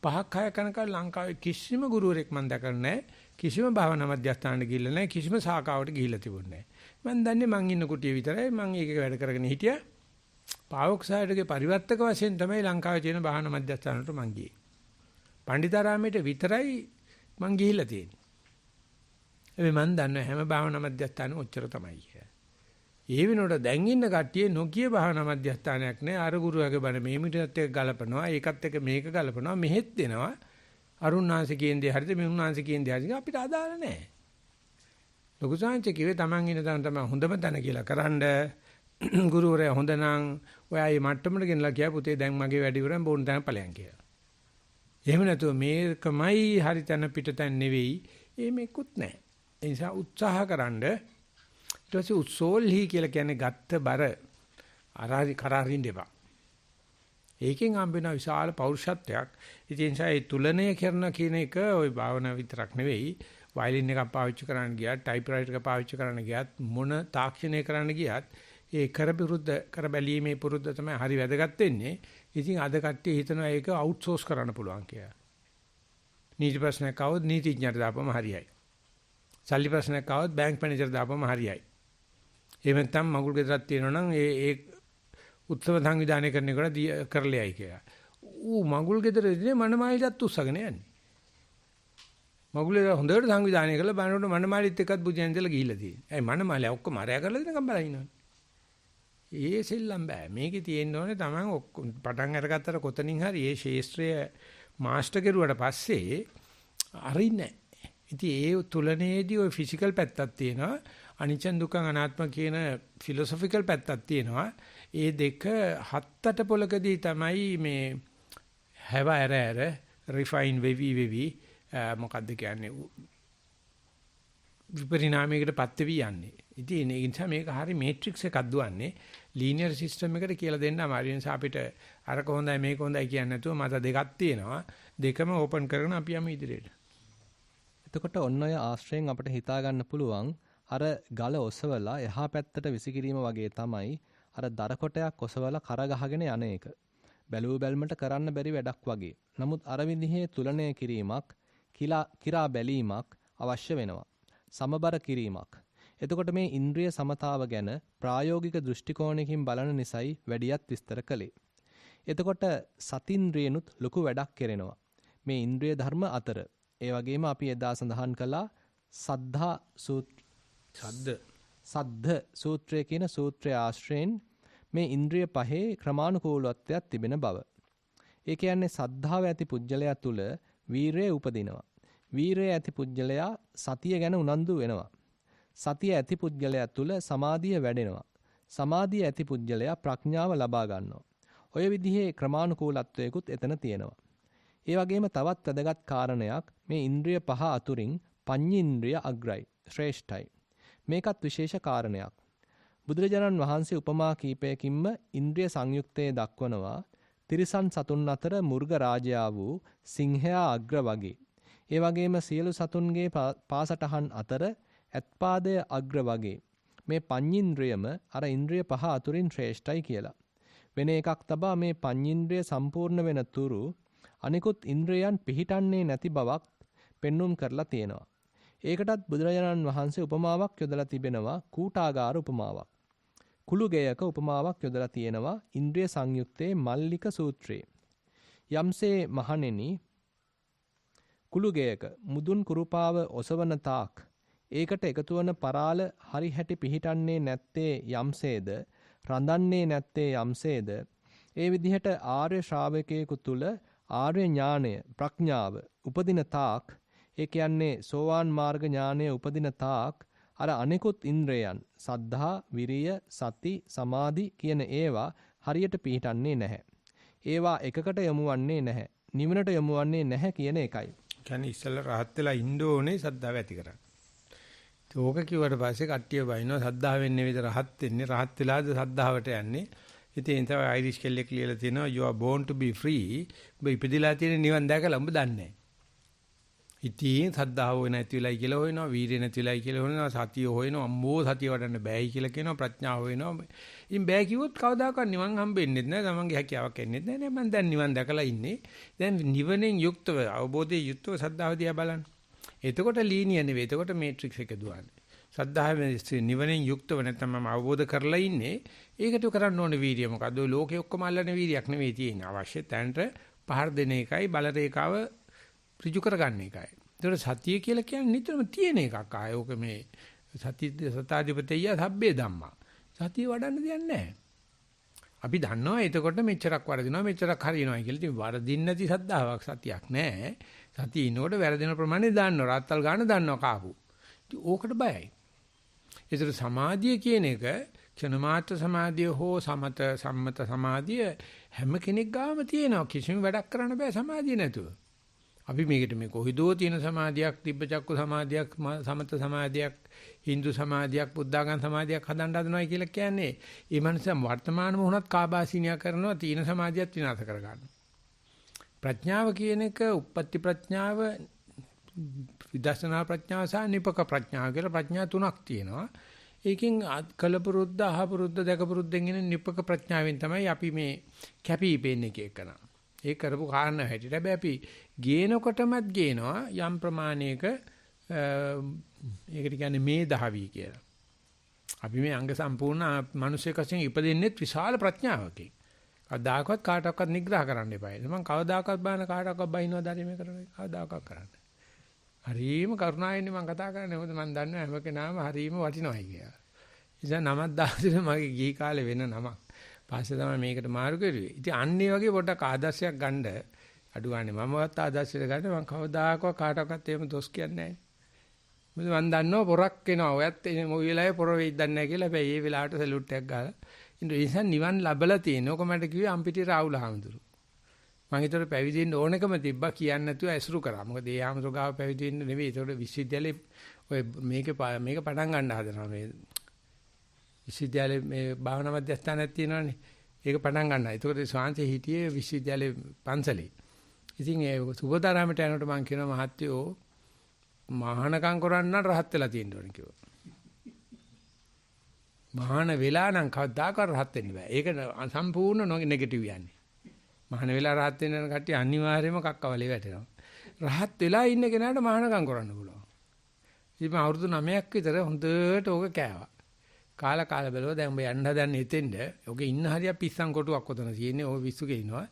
5ක් 6ක් යනකම් ලංකාවේ කිසිම ගුරුවරයෙක් මම දැකලා නැහැ. කිසිම භාවනා මධ්‍යස්ථානට ගිහිල්ලා නැහැ. කිසිම සාකාවට ගිහිල්ලා තිබුණේ නැහැ. මම දන්නේ මං ඉන්න කුටිය විතරයි. මං ඒක වැඩ කරගෙන හිටියා. පාවොක්සයිඩ්ගේ පරිවර්තක වශයෙන් තමයි ලංකාවේ තියෙන භාවනා මධ්‍යස්ථානට මං ගියේ. පණ්ඩිතාරාමයට විතරයි මං ගිහිල්ලා තියෙන්නේ. ඒ මං දන්නවා හැම භාවනා මධ්‍යස්ථානෙම ඔච්චර තමයි කියලා. ඒ වෙනකොට දැන් ඉන්න කට්ටිය නොකිය භාවනා මධ්‍යස්ථානයක් නෑ. අර ගුරුවරගේ බණ මේ මිටත් එක්ක ගලපනවා. ඒකත් එක්ක මේක ගලපනවා. මෙහෙත් දෙනවා. අරුණාංශිකයෙන් දේ හරිද මෙුණාංශිකයෙන් දේ හරිද අපිට අදාළ නෑ. ලොකු සාංශ කිව්වේ Taman ඉන්න තැන තමයි හොඳම තැන කියලා කරන්න. ගුරුවරයා හොඳ නම් ඔයා මේ මට්ටමට ගෙනලා කියා පුතේ දැන් මගේ වැඩි ඉවරයි බෝන් තැන ඵලයන් කියලා. එහෙම නැතුව මේකමයි හරි තැන පිට තැන නෙවෙයි. මේකුත් නෑ. ඒ නිසා උත්සාහකරනද ඊට පස්සේ උත්සෝල්හි කියලා කියන්නේ ගත්ත බර අරහරි කරාරින් දෙපා. ඒකෙන් හම්බෙන විශාල පෞරුෂත්වයක්. ඉතින් ඒ තුලනය කරන කියන එක ওই භාවනාව විතරක් නෙවෙයි. වයලින් එකක් පාවිච්චි කරන්න ගියත්, ටයිප්‍රයිටර් එක පාවිච්චි කරන්න ගියත්, මොන තාක්ෂණය කරන්න ගියත් ඒ කර බැලීමේ පුරුද්ද තමයි හරි වැදගත් වෙන්නේ. ඉතින් අද කට්ටිය හිතනවා ඒක අවුට්සෝස් කරන්න පුළුවන් කියලා. නීති ප්‍රශ්නයක් આવොත් නීතිඥයට දාපම හරියයි. සල්ලි ප්‍රශ්නයක් આવොත් බැංක් මැනේජර් දාපම හරියයි. එහෙම නැත්නම් මගුල් ගෙදරක් තියෙනවා නම් ඒ උත්සව සංවිධානය කරන එකට කරලයි කියලා. ඌ මගුල් ගෙදරදී මනමාලිටත් උස්සගෙන යන්නේ. මගුලේ හොඳට සංවිධානය කරලා බලනකොට මනමාලිත් එක්කත් බුදියන් ඉඳලා ගිහිල්ලා තියෙනවා. ඒ මනමාලිය ඔක්කොම අරයා කරලා දෙනකම් බලන් ඉන්නවා. ඒ සෙල්ලම් බෑ. මේකේ තියෙන්න ඕනේ Taman ඔක්කොම පටන් අරගත්තට කොතනින් හරි ඒ ශේස්ත්‍රය මාස්ටර් කෙරුවට පස්සේ අරින්නේ නැහැ. ඉතින් ඒ තුලනයේදී ওই ෆිසිකල් පැත්තක් තියෙනවා. අනිච්ච දුක්ඛ අනාත්ම කියන ෆිලොසොෆිකල් පැත්තක් තියෙනවා. ඒ දෙක 7-8 පොලකදී තමයි මේ හැව ඇර රිෆයින් වෙවි මොකද්ද කියන්නේ විපරිණාමයකටපත් වෙවි යන්නේ. ඉතින් ඒ නිසා මේක හරි මේට්‍රික්ස් එකක් දුවන්නේ ලීනියර් සිස්ටම් එකට කියලා දෙන්න අමාරු නිසා අපිට අරක හොඳයි මේක හොඳයි කියන්නේ නැතුව මත දෙකක් තියෙනවා. දෙකම ඕපන් කරගෙන අපි යමු ඉදිරියට. එතකොට ඔන්න ඔය ආශ්‍රයෙන් අපිට හිතා ගන්න පුළුවන් අර ගල ඔසවලා එහා පැත්තට විසිකිරීම වගේ තමයි අර දර කොටයක් ඔසවලා කර ගහගෙන යන එක. බැලුව බැල්මට කරන්න බැරි වැඩක් වගේ. නමුත් අර විදිහේ තුලනය කිරීමක්, කිරා බැලීමක් අවශ්‍ය වෙනවා. සමබර කිරීමක්. එතකොට මේ ඉන්ද්‍රිය සමතාව ගැන ප්‍රායෝගික දෘෂ්ටි කෝණයකින් බලන නිසයි වැඩියත් විස්තර කළේ. එතකොට සතින්ද්‍රියනුත් ලොකු වැඩක් කරනවා. මේ ඉන්ද්‍රිය ධර්ම අතර. ඒ වගේම අපි එදා සඳහන් කළා සද්ධ සූත්‍රය කියන සූත්‍රය ආශ්‍රයෙන් මේ ඉන්ද්‍රිය පහේ ක්‍රමානුකූලත්වයක් තිබෙන බව. ඒ කියන්නේ සද්ධාව ඇති පුජ්‍යලයා තුල වීරය උපදිනවා. වීරය ඇති පුජ්‍යලයා සතිය ගැන උනන්දු වෙනවා. සතිය ඇති පුජ්‍යලයා තුල සමාධිය වැඩෙනවා. සමාධිය ඇති පුජ්‍යලයා ප්‍රඥාව ලබා ගන්නවා. ඔය විදිහේ ක්‍රමානුකූලත්වයකුත් එතන තියෙනවා. ඒ වගේම තවත් වැදගත් කාරණයක් මේ ඉන්ද්‍රිය පහ අතුරින් පඤ්ඤේන්ද්‍රිය අග්‍රයි, ශ්‍රේෂ්ඨයි. මේකත් විශේෂ කාරණයක්. බුදුරජාණන් වහන්සේ උපමා කීපයකින්ම ඉන්ද්‍රිය සංයුක්තයේ දක්වනවා. තිරිසන් සතුන් අතර මුර්ග රාජයා වූ සිංහයා අග්‍ර වගේ. ඒ වගේම සියලු සතුන්ගේ පාසටහන් අතර ඇත්පාදය අග්‍ර වගේ. මේ පඤ්ඤේන්ද්‍රියම අර ඉන්ද්‍රිය පහ අතුරින් ශ්‍රේෂ්ඨයි කියලා. වෙන එකක් තබා මේ පඤ්ඤේන්ද්‍රිය සම්පූර්ණ වෙන තුරු අනිකුත් ඉන්ද්‍රියයන් පිහිටන්නේ නැති බවක් පෙන්눔 කරලා තියෙනවා. ඒකටත් බුදුරජාණන් වහන්සේ උපමාවක් යොදලා තිබෙනවා කූටාගාර උපමාවක්. කුළුගයක උපමාවක් යොදලා තියෙනවා ඉන්ද්‍රිය සංයුක්තයේ මල්ලික සූත්‍රයේ. යම්සේ මහණෙනි කුළුගයක මුදුන් කුරුපාව ඔසවන තාක් ඒකට එකතු වන පරාල හරි හැටි පිහිටන්නේ නැත්තේ යම්සේද රඳන්නේ නැත්තේ යම්සේද ඒ විදිහට ආර්ය ශ්‍රාවකයෙකු තුල ආර්ය ඥානය ප්‍රඥාව උපදින තාක් ඒ කියන්නේ සෝවාන් මාර්ග ඥානය උපදින තාක් අර අනිකුත් ඉන්ද්‍රයන් සද්ධා විරිය සති සමාධි කියන ඒවා හරියට පිහිටන්නේ නැහැ. ඒවා එකකට යොමුවන්නේ නැහැ. නිවනට යොමුවන්නේ නැහැ කියන එකයි. කියන්නේ ඉස්සෙල්ලා රහත් වෙලා ඉන්න ඕනේ සද්ධාව ඇති කරගන්න. ඒක කිව්වට පස්සේ කට්ටිය බයිනවා සද්ධාවෙන් නෙවෙයි රහත් වෙන්නේ. රහත් වෙලාද සද්ධාවට යන්නේ. ඉතින් ඒ තමයි අයිරිෂ් කෙල්ලෙක් ලියලා තියෙනවා you are born to be free. ඔබ ඉපදිලා තියෙන නිවන් දැකලා ඔබ දන්නේ නැහැ. ඉතින් සද්ධාව වෙ නැති වෙලයි කියලා හොයනවා, වීරිය නැති වෙලයි කියලා හොයනවා, සතිය හොයනවා, අම්මෝ සතිය වඩන්න බෑයි කියලා කියනවා, ප්‍රඥාව හොයනවා. ඉතින් බෑ කිව්වොත් කවදාකවත් නිවන් හම්බෙන්නේ නැහැ. තමන්ගේ හැකියාවක් එන්නේ නැහැ. මම දැන් නිවන් දැකලා ඉන්නේ. දැන් නිවනෙන් යුක්තව, අවබෝධයෙන් යුක්තව සද්ධාව දිහා බලන්න. එතකොට ලීනිය නෙවෙයි. එතකොට මේට්‍රික්ස් එක දුවන්නේ. සද්ධාවේ නිවනෙන් යුක්තව නැත්නම් මම අවබෝධ කරලා ඉන්නේ. ඒකට කරන්න ඕනේ වීරිය මොකද්ද? ඔය ලෝකේ ඔක්කොම අල්ලන වීරියක් නෙවෙයි තියෙන්නේ. අවශ්‍ය තැනට පහර දෙන එකයි බල රේඛාව ඍජු කරගන්න එකයි. ඒතකොට සතිය කියලා කියන්නේ නිතරම තියෙන එකක්. ආයෝක මේ සතාධිපතිය සබ්බේ ධම්මා. සතිය වඩන්න දෙයක් නැහැ. අපි දන්නවා එතකොට මෙච්චරක් වරදිනවා මෙච්චරක් හරියනවා කියලා. ඉතින් වරදින්න නැති සද්ධාාවක් සතියක් නැහැ. සතිය ඉන්නකොට වැරදින ප්‍රමාණය දන්නවා. රාත්තල් ගන්න දන්නවා කාපු. ඉතින් ඕකට බයයි. ඒතර සමාධිය කියන එක ක්ෂණමාත්‍ර සමාධිය හෝ සමත සම්මත සමාධිය හැම කෙනෙක් ගාම තියෙනවා. කිසිම වැඩක් කරන්න බෑ සමාධිය නැතුව. අපි මේකට මේ කොහිදෝ තියෙන සමාධියක්, තිබ්බචක්කු සමාධියක්, සමත සමාධියක්, Hindu සමාධියක්, බුද්ධාගම සමාධියක් හදන්න හදනවා කියලා කියන්නේ ඒ මනුස්සයා වර්තමාන මොහොනත් කාබාසිනියා කරනවා, තීන සමාධියත් විනාශ කර ගන්නවා. ප්‍රඥාව කියන එක උප්පත්ති ප්‍රඥාව, විදර්ශනා ප්‍රඥාව සහ නිපක ප්‍රඥාව කියලා ප්‍රඥා තුනක් තියෙනවා. ඒකෙන් කලපුරුද්ද, අහපුරුද්ද, දැකපුරුද්දෙන් එන නිපක ප්‍රඥාවෙන් තමයි අපි මේ කැපී පෙනෙන්නේ එකන. ඒ කරපු කාරණා හැටියට හැබැයි අපි ගේනකොටමත් ගේනවා යම් ප්‍රමාණයක ඒකට කියන්නේ මේ දහවි කියලා. අපි මේ අංග සම්පූර්ණ මිනිසෙක් වශයෙන් ඉපදෙන්නේ විශාල ප්‍රඥාවකින්. කවදාකවත් කාටවත් නිග්‍රහ කරන්න එපා. මම කවදාකවත් බාන කාටවත් බයින්නවා ධර්මයේ කරන්නේ කවදාකවත් කරන්නේ. හරීම කරුණාවෙන් මම කතා කරන්නේ. මොකද මම දන්නවා හැම කෙනාම හරීම වටිනවයි කියලා. ඉතින් නමක් දාලා මගේ ගිහි කාලේ වෙන නමක්. පස්සේ තමයි මේකට මාරු කරුවේ. ඉතින් අන්නේ වගේ පොඩක් ආදර්ශයක් ගන්න අඩු ගන්න මමවත් ආදර්ශයක් ගන්න මම කවදාකවත් කාටවත් එහෙම දොස් කියන්නේ නැහැ. මම දන්නවා පොරක් එනවා. ඔයත් මොයි වෙලාවේ පොර වෙයිද දන්නේ නැහැ කියලා. හැබැයි ඒ වෙලාවට සැලුට් එකක් ගාලා. ඉතින් නිවන් ලැබලා තියෙන. ඔක මට කිව්වේ අම්පිටි රාහුල හාමුදුරුවෝ. මම හිතුවේ පැවිදි වෙන්න ඕනකම තිබ්බා කියන්නේ නැතුව ඇසුරු කරා. මොකද ඒ හාමුදුරුවෝ ගාව පැවිදි වෙන්න නෙවෙයි. ඒතකොට විශ්වවිද්‍යාලේ ඔය මේක පටන් ගන්න හදනවා මේ විශ්වවිද්‍යාලේ මේ භාවනා මධ්‍යස්ථානයක් තියෙනවානේ. ඒක පටන් ගන්නවා. ඒතකොට ස්වාංශේ හිටියේ විශ්වවිද්‍යාලේ පන්සලේ. ඉතින් ඒ සුබතරාමට යනකොට මම කියනවා මහත්තයෝ මහානකම් කරන්න රහත් වෙලා තියෙන්න ඕනේ කිව්වා. මහාන වෙලා නම් කවදාකවත් රහත් වෙන්න බෑ. ඒක සම්පූර්ණ නෙගටිව් යන්නේ. මහාන වෙලා රහත් වෙන්න යන කට්ටිය අනිවාර්යයෙන්ම කක්කවලේ වැටෙනවා. රහත් වෙලා ඉන්න කෙනාට මහානකම් කරන්න පුළුවන්. ඉතින් මම අවුරුදු 9ක් විතර හොඳට ඕක කෑවා. කාලා බැලුවා දැන් ඔබ යන්න හදන්නේ එතෙන්ද. ඔගේ ඉන්න හරිය පිස්සන් කොටුවක් ඔතන තියෙන්නේ. ඔය විශ්ුගේ ඉනවා.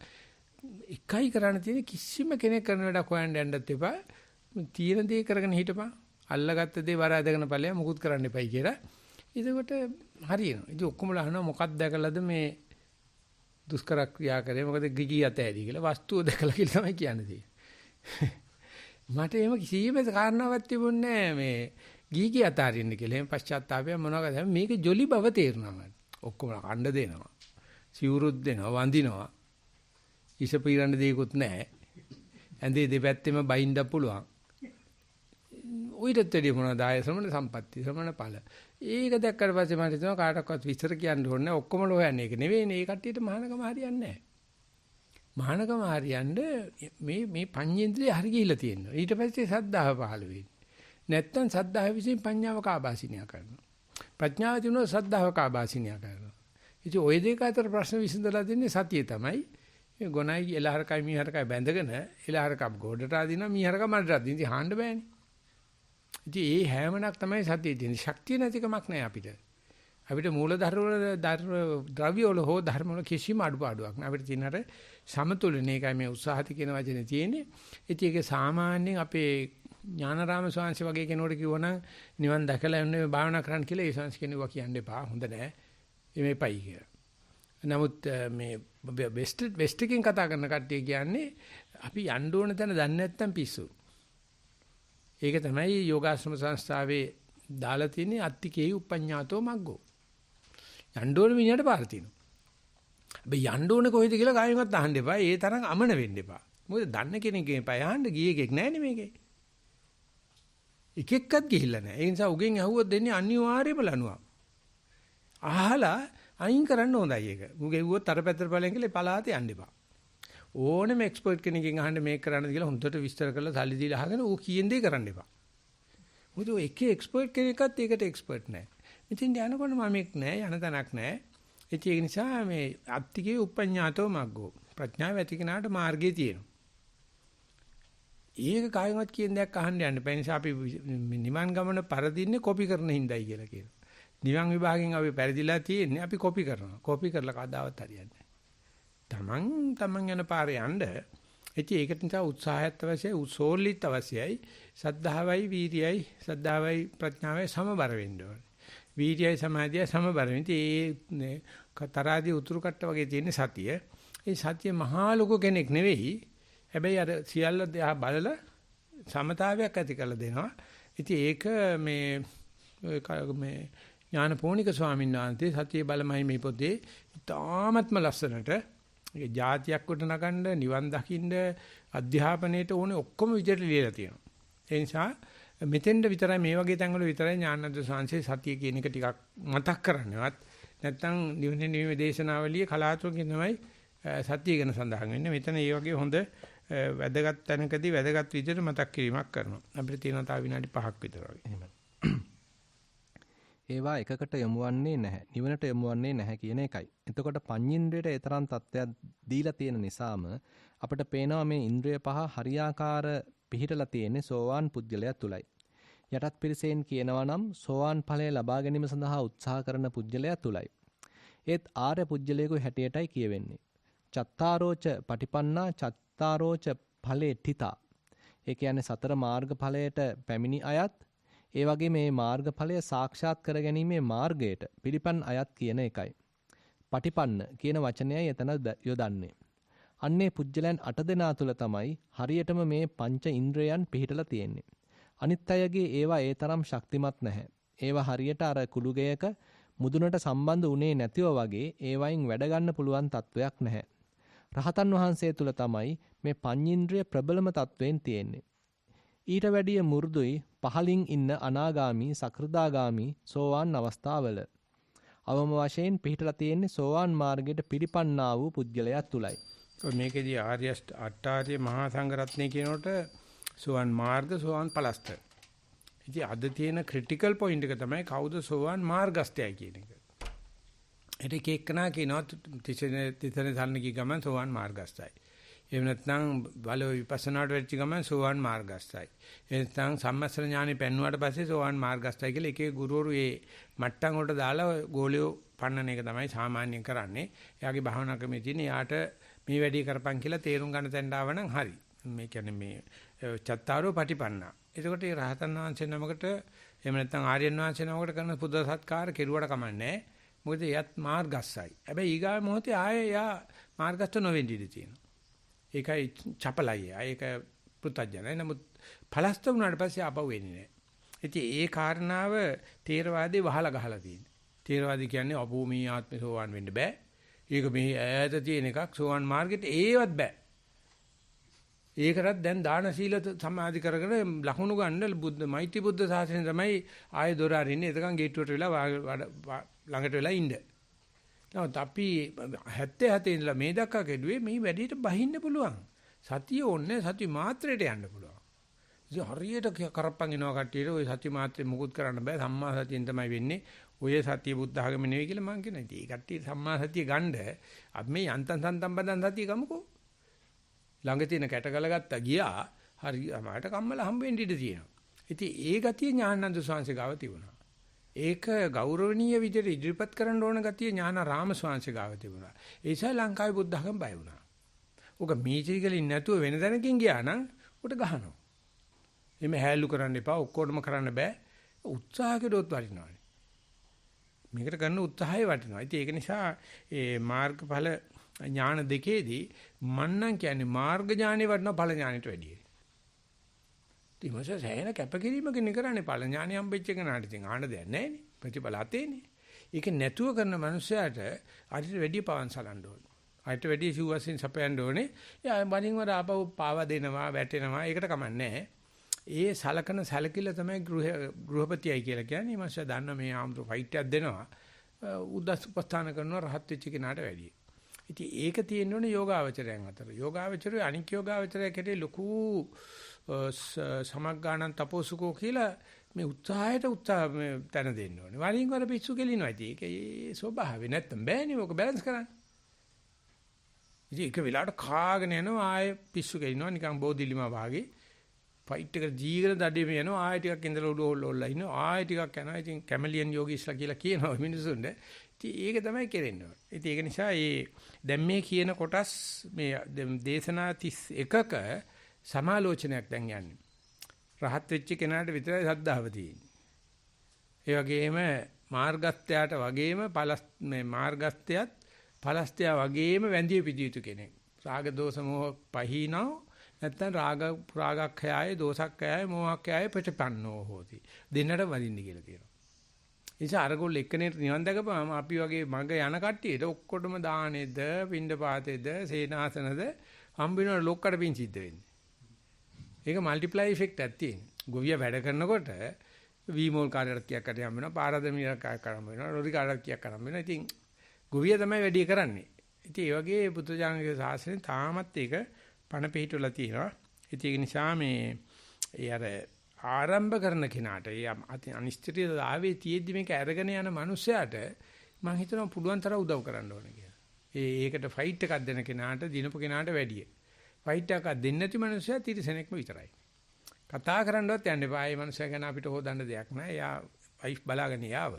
එකයි කරන්න තියෙන්නේ කිසිම කෙනෙක් කරන වැඩක් හොයන්න යන්නත් එපා. තියෙන දේ කරගෙන හිටපන්. අල්ලගත්ත දේ වර ඇදගෙන ඵලයක් මුකුත් කරන්න එපයි කියලා. එතකොට හරියනවා. ඉතින් ඔක්කොම අහනවා මොකක්ද දැකලාද මේ දුෂ්කර ක්‍රියා කරේ මොකද ගිගී අතෑරි කියලා වස්තුව දැකලා කියලා තමයි කියන්නේ. මට එහෙම කිසිම කාරණාවක් තිබුණේ නැහැ මේ ගිගී අතාරින්න කියලා. එහෙම පශ්චාත්තාපය මොනවාද මේක ජොලි බව තේරුණා මට. ඔක්කොම කණ්ඩ දෙනවා. සිවුරුත් දෙනවා, වඳිනවා. ඉස පීරන්න දෙයක්වත් නැහැ. ඇඳේ දෙපැත්තෙම බයින්ද පුළුවන්. ඔයිටත් වැඩි මොනවද ආය ශ්‍රමණ සම්පatti ශ්‍රමණ ඵල. ඒක දැක්කට පස්සේ මට හිතෙනවා කාටවත් විස්තර කියන්න ඕනේ නැහැ. ඔක්කොම හොයන්නේ ඒක නෙවෙයිනේ. ඒ කට්ටියට මහානකම හරියන්නේ නැහැ. මහානකම හරියන්නේ මේ පඤ්චේන්ද්‍රිය හරි ගිහිලා තියෙනවා. ඊට පස්සේ සද්ධාව පහළ වෙන්නේ. නැත්තම් සද්ධාව විසින් පඤ්ඤාව කාබාසිනියා කරනවා. ප්‍රඥාව දිනුව සද්ධාව කාබාසිනියා කරනවා. ඉතින් ওই දෙක අතර ප්‍රශ්න විසඳලා දෙන්නේ සතිය තමයි. මේ ගොනයි එලහරකයි මීහරකයි බැඳගෙන එලහරක ගොඩට ආදිනවා මීහරක මඩට ආදිනවා. ඉතින් හාන්න බෑනේ. ඉතින් ඒ හැමනක් තමයි සතියේ තියෙන. ශක්තිය නැතිකමක් නැහැ අපිට. අපිට මූල ද්‍රව්‍ය වල හෝ ධර්ම වල කිසිම අඩුපාඩුවක් නැහැ. අපිට තියෙන අර සමතුලන එකයි මේ උත්සාහති කියන වචනේ තියෙන්නේ. ඉතින් ඒක සාමාන්‍යයෙන් අපේ ඥානාරාම ස්වාමීන් වගේ කෙනෙකුට කිව්වනම් නිවන් දැකලා යන්නේ මේ භාවනා කරන්න කියලා ඒ ස්වාමීන් කෙනෙකුවා කියන්න එපා. හොඳ නෑ. මේපයි කියලා. නමුත් මේ වෙස්ට් එකෙන් කතා කරන කට්ටිය කියන්නේ අපි යන්න ඕන තැන දන්නේ නැත්නම් පිස්සු. ඒක තමයි යෝගාශ්‍රම සංස්ථාවේ දාලා තියෙන්නේ අත්තිකේ උපඤ්ඤාතෝ මග්ගෝ. යන්න ඕන මිනිහට පාර තියෙනවා. හැබැයි යන්න ඕනේ කොහෙද කියලා කායිමත් අහන්න එපා. ඒ තරම් අමන වෙන්න එපා. මොකද දන්න කෙනෙක්ගෙන් පය අහන්න ගියේ එකෙක් නැහැනේ මේකේ. එක එක්කත් ගිහිල්ලා නැහැ. ඒ නිසා උගෙන් ඇහුවොත් දෙන්නේ අනිවාර්යයෙන්ම ලනුවක්. අහලා අයින් කරන්න හොඳයි ඒක. උගේ ඇහුවොත් අර පැත්තට ඵලෙන් කියලා පලාත යන්න එපා. ඕනෙම එක්ස්පර්ට් කෙනකින් අහන්න මේක කරන්නද කියලා හොඳට විස්තර කරලා සල්ලි දීලා අහගෙන ඌ කියන දේ කරන්න එපා. මොකද ඔය එකේ එක්ස්පර්ට් කෙනෙක්වත් ඒකට එක්ස්පර්ට් නැහැ. ඉතින් යනකොට මම එක් නැහැ යන තැනක් නැහැ. ඒක නිසා මේ අත්තිකේ උපඤ්ඤාතෝ මග්ගෝ ප්‍රඥාව ඇති කෙනාට මාර්ගය තියෙනවා. ඒක කායිමත් කියන දෙයක් අහන්න යන්න බෑ. නිසා අපි නිවන් ගමන පරදින්නේ කොපි කරන හිඳයි කියලා කියනවා. නිවන් විභාගයෙන් අපි පරිදිලා තියෙන්නේ අපි කොපි කරනවා. කොපි කරලා කවදාවත් හරියන්නේ නැහැ. තමන් යන පාරේ යන්න. ඒකට නිසා උත්සාහයත් අවශ්‍යයි, උසෝල්ලිත් අවශ්‍යයි. සද්ධාවයි, වීර්යයයි, සද්ධාවයි, ප්‍රඥාවයි සමබර වෙන්න ඕනේ. වීර්යයයි සමාධියයි සමබර වෙන්න. ඒ තරාදී උතුරු කට්ට වගේ තියෙන සතිය. ඒ සතිය මහා ලොකු කෙනෙක් නෙවෙයි. හැබැයි අර සියල්ල දෙහා බලලා සමතාවයක් ඇති කරලා දෙනවා. ඉතින් ඒක මේ ඥානපෝනික ස්වාමීන් වහන්සේ සතිය බලමයි මේ පොතේ ඉතාමත්ම ලස්සනට ඒ જાතියක් කොට නගන්න නිවන් දකින්න අධ්‍යාපනයේට ඕනේ ඔක්කොම විදිහට ලියලා තියෙනවා. ඒ නිසා මෙතෙන්ද විතරයි මේ වගේ තැන්වල විතරයි ඥානන්ද සංසේ සතිය කියන එක ටිකක් මතක් කරන්නවත් නැත්නම් නිවෙන්නේ දේශනාවලියේ කලාතුරකින් තමයි සතිය ගැන සඳහන් වෙන්නේ. මෙතන මේ වගේ හොඳ වැදගත් තැනකදී වැදගත් විදිහට මතක් කිරීමක් කරනවා. අපිට තියෙනවා තව විනාඩි 5ක් විතර වගේ. එහෙමයි. ඒවා එකකට යොමුවන්නේ නැහැ. නිවනට යොමුවන්නේ නැහැ කියන එකයි. එතකොට පඤ්ඤින්ද්‍රයට ඒ තරම් තත්ත්වයක් දීලා තියෙන නිසාම අපිට පේනවා මේ ඉන්ද්‍රිය පහ හරියාකාර පිහිටලා තියෙන්නේ සෝවාන් පුජ්‍යලයා තුලයි. යටත් පිරිසෙන් කියනවා නම් සෝවාන් ඵලය ලබා ගැනීම සඳහා උත්සාහ කරන පුජ්‍යලයා තුලයි. ඒත් ආර්ය පුජ්‍යලයේගේ හැටියටයි කියවෙන්නේ. චත්තාරෝච පටිපන්නා චත්තාරෝච ඵලේ ඨිතා. ඒ කියන්නේ සතර මාර්ග ඵලයට පැමිණි අයත් ඒ වගේ මේ මාර්ගඵලය සාක්ෂාත් කර ගැනීමේ මාර්ගයට පිළිපන් අයත් කියන එකයි. පටිපන්න කියන වචනයයි එතන යොදන්නේ. අන්නේ පුජ්‍යලයන් 8 දෙනා තුල තමයි හරියටම මේ පංච ඉන්ද්‍රයන් පිහිටලා තියෙන්නේ. අනිත් අයගේ ඒවා ඒ තරම් ශක්තිමත් නැහැ. ඒවා හරියට අර කුළුගයක මුදුනට සම්බන්ධ උනේ නැතිව වගේ ඒවයින් වැඩ ගන්න පුළුවන් තත්වයක් නැහැ. රහතන් වහන්සේ තුල තමයි මේ පඤ්චේන්ද්‍රිය ප්‍රබලම තත්වයෙන් තියෙන්නේ. ඊට වැඩිය මු르දුයි පහලින් ඉන්න අනාගාමි, සකෘදාගාමි, සෝවාන් අවස්ථාවල. අවම වශයෙන් පිහිටලා තියෙන්නේ සෝවාන් මාර්ගයට පිළිපන්නා වූ පුජ්‍යලයා තුලයි. මේකේදී අට්ඨාර්ය මහා සංඝරත්නය කියනකොට සෝවාන් මාර්ග, සෝවාන් පලස්ත. ඉතින් අද තියෙන ක්‍රිටිකල් පොයින්ට් එක තමයි කවුද සෝවාන් මාර්ගස්තයයි කියන එක. ඒක එක එකනා කියනවා තිසරණ සම්නිකී ගමන් සෝවාන් මාර්ගස්තයි. එහෙම නැත්නම් බලව විපස්සනාට වෙච්ච ගමන් සෝවාන් මාර්ගස්තයි. එහෙනම් සම්මස්තර ඥානෙ පෙන්වුවාට පස්සේ සෝවාන් මාර්ගස්තයි කියලා එකේ ගුරුවරු ඒ මට්ටම් වලට දාලා ගෝලියෝ පන්නන එක තමයි සාමාන්‍යයෙන් කරන්නේ. එයාගේ භාවනා ක්‍රමයේ තියෙන යාට මේ වැඩි කරපන් කියලා තේරුම් ගන්න තැනට ආවනම් හරි. මේ කියන්නේ මේ චත්තාරෝ පටිපන්නා. එතකොට මේ රහතන් වහන්සේ නමකට එහෙම නැත්නම් ආර්යයන් වහන්සේ නමකට කරන පුද සත්කාර කෙරුවට කමන්නේ. මොකද එයත් මාර්ගස්සයි. හැබැයි ඊගාව මොහොතේ ආයේ යා මාර්ගස්ත නොවෙන්න ඉඩ තියෙනවා. ඒකයි චපලයි. ඒක පුතඥයි. නමුත් පලස්ත වුණාට පස්සේ ආපහු වෙන්නේ නැහැ. ඉතින් ඒ කාරණාව තේරවාදී වහලා ගහලා තියෙනවා. තේරවාදී කියන්නේ අපෝ මේ ආත්මේ සෝවාන් වෙන්න බෑ. ඒක මේ ඈත තියෙන එකක් සෝවාන් මාර්ගෙට ඒවත් බෑ. ඒකටත් දැන් දාන සීල සමාධි කරගෙන ලකුණු ගන්න බුද්ධ මෛත්‍රී බුද්ධ ශාසනය තමයි ආයේ දොර අරින්නේ. එතකන් ගේට්ටුවට වෙලා ළඟට වෙලා ඉන්න. නමුත් අපි 77 ඉඳලා මේ දක්වා කෙරුවේ මේ වැඩේට බහින්න පුළුවන්. සතිය ඕනේ සති මාත්‍රයට යන්න පුළුවන්. ඉතින් හරියට කරප්පන් එනවා කට්ටියට ওই සති මාත්‍රේ මුකුත් කරන්න බෑ. සම්මා සතියෙන් තමයි වෙන්නේ. ඔය සතිය බුද්ධ ආගම නෙවෙයි කියලා මං කියනවා. ඉතින් ඒ කට්ටිය සම්මා සතිය ගන්න අපි මේ යන්තම් සන්තම් බඳන් සතිය ගමුකෝ. ළඟ තියෙන කැටකල ගත්තා ගියා. හරි අමාරට කම්මල හම්බ වෙන්න ඉඩ තියෙනවා. ඉතින් ඒ ගතිය ඥානানন্দ ස්වාමීන් ගාව තිබුණා. ඒක ගෞරවනීය විදිහට ඉදිරිපත් කරන්න ඕන ගතිය ඥානාරාම ස්වාමීන් ගාව තිබුණා. ඒ නිසා ලංකාවේ බුද්ධ ධර්ම බය වුණා. උක මීචිගලින් නැතුව වෙන තැනකින් ගියා නම් උට ගහනවා. එimhe හැලු කරන්න එපා. ඔක්කොටම කරන්න බෑ. උත්සාහ කෙරුවොත් වටිනවා. මේකට ගන්න උත්සාහය වටිනවා. ඉතින් ඒක නිසා ඒ මාර්ගඵල ඥාන දෙකේදී මන්නම් කියන්නේ මාර්ග ඥානෙ වටිනවා ඵල ඥානෙට වැඩියි. ඊමස සෑහෙන කැපකිරීමකින් කරන්නේ ඵල ඥානෙ හම්බෙච්ච එක නාට ඉතින් ආන්න දෙයක් නැහැ නේ. ප්‍රතිඵල අතේනේ. ඒක නැතුව කරන මනුස්සයාට අරිට වැඩි පවන් සලන්න ඕනේ. අරිට වැඩි සිව්වසින් සපයන්න ඕනේ. යා වරින් වර ආපහු පාවා දෙනවා, වැටෙනවා. ඒකට කමන්නේ නැහැ. ඒ සලකන සැලකිල්ල තමයි ගෘහපතියයි කියලා කියන්නේ. ඊමස දන්න මේ ආම්තු ෆයිට් එකක් දෙනවා. උද්දස්පස්ථාන කරනවා රහත් වෙච්ච කෙනාට වැඩියි. ඉතින් ඒක තියෙන්න ඕනේ යෝගාවචරයන් අතර. යෝගාවචරය අනික් යෝගාවචරය කෙරේ ලොකු සමග්ගාණන් තපෝසුකෝ කියලා මේ උත්සාහයට තැන දෙන්න ඕනේ. වරින් වර පිස්සු කෙලිනවා. ඉතින් ඒකේ ස්වභාවය නැත්තම් බෑනේ ඔක බැලන්ස් කරන්න. ඉතින් එක වෙලාවට කාගෙන යනවා ආයේ පිස්සු කෙලිනවා නිකන් බෝධිලිමා වාගේ. ෆයිට් එක ජීගෙන දඩේම යනවා ආයෙ ටිකක් ඉඳලා උඩ ඉන්නවා ආයෙ ටිකක් යනවා. ඉතින් කැමලියන් යෝගීස්ලා කියලා කියනවා මිනිසුන්ට. ඉතින් ඒක තමයි කෙරෙන්න ඕනේ. ඉතින් ඒක නිසා දැන් මේ කියන කොටස් මේ දේශනා 31ක සමාලෝචනයක් දැන් යන්නේ. රහත් වෙච්ච කෙනාට විතරයි ශ්‍රද්ධාව තියෙන්නේ. ඒ වගේම මාර්ගස්ත්‍යයට වගේම මේ මාර්ගස්ත්‍යයත් පලස්ත්‍යය වගේම වැඳිය පිදිය යුතු කෙනෙක්. රාග දෝෂ මොහ පහිනව නැත්නම් රාගක්ඛයයි දෝසක්ඛයයි මොහක්ඛයයි ප්‍රතිපන්නෝ හෝති. දෙන්නට වදින්න කියලා කියනවා. ඒ නිසා අරගොල්ල එක්කෙනෙක් නිවන් දැකපුවාම අපි වගේ මග යන කට්ටියට ඔක්කොටම දානෙද පින්ඩපාතේද සේනාසනද හම්බ වෙන ලොක්කට පින් සිද්ධ වෙන්නේ. ඒක මල්ටිප්ලයි ඉෆෙක්ට් එකක් තියෙනවා. ගොවියා වැඩ කරනකොට වීමෝල් කාර්යයක් කියක් කරේ හම්බ වෙනවා. පාරාදමීරක් කරම් වෙනවා. රොරි කාර්යයක් කියක් කරම් වෙනවා. ඉතින් ගොවියා තමයි වැඩි කරන්නේ. ඉතින් ඒ වගේ බුදුජානකගේ ශාසනය තාමත් ඒක පණ පිහිටුලා තියෙනවා. ඉතින් ඒක නිසා මේ ඒ අර ආරම්භ කරන කෙනාට ඒ අනිශ්චිතය ආවේ තියෙද්දි මේක අරගෙන යන මනුස්සයාට මම හිතනවා පුළුවන් තරම් උදව් කරන්න ඕනේ කියලා. ඒකට ෆයිට් එකක් දෙන කෙනාට දිනපු කෙනාට වැඩිය. ෆයිට් එකක් දෙන්නේ නැති මනුස්සයා තිරසනෙක්ම විතරයි. කතා කරන්නවත් යන්න එපා. ඒ මනුස්සයා ගැන අපිට හොදන්න දෙයක් නැහැ. එයා වයිෆ් බලාගෙන යාව.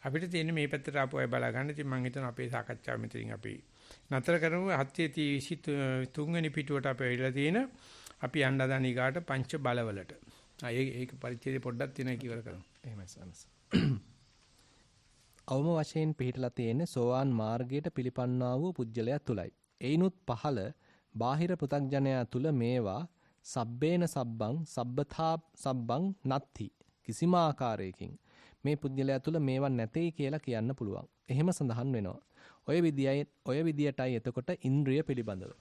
අපිට තියෙන්නේ මේ පැත්තට ආපු අය බලා ගන්න. ඉතින් මම හිතනවා අපේ සාකච්ඡාව මෙතනින් අපි නතර කරමු. 723 වෙනි පිටුවට අපි වෙලා තියෙන අපි යන්න හදන ඊගාට පංච බලවලට. ඒක පරිච්ඡේදය පොඩ්ඩක් තියෙනවා කිවර කරමු. එහෙමයි සමස්. අවම වශයෙන් පිළිටලා තියෙන්නේ සෝවාන් මාර්ගයට පිළිපන්නා වූ පුජ්‍යලයා තුලයි. එයිනුත් පහළ බාහිර පෘථග්ජනයා තුල මේවා සබ්බේන සබ්බං සබ්බතා සබ්බං නත්ති කිසිම ආකාරයකින් මේ පුජ්‍යලයා තුල මේවා නැtei කියලා කියන්න පුළුවන්. එහෙම සඳහන් වෙනවා. ඔය විදියටයි එතකොට ඉන්ද්‍රිය පිළිබඳව.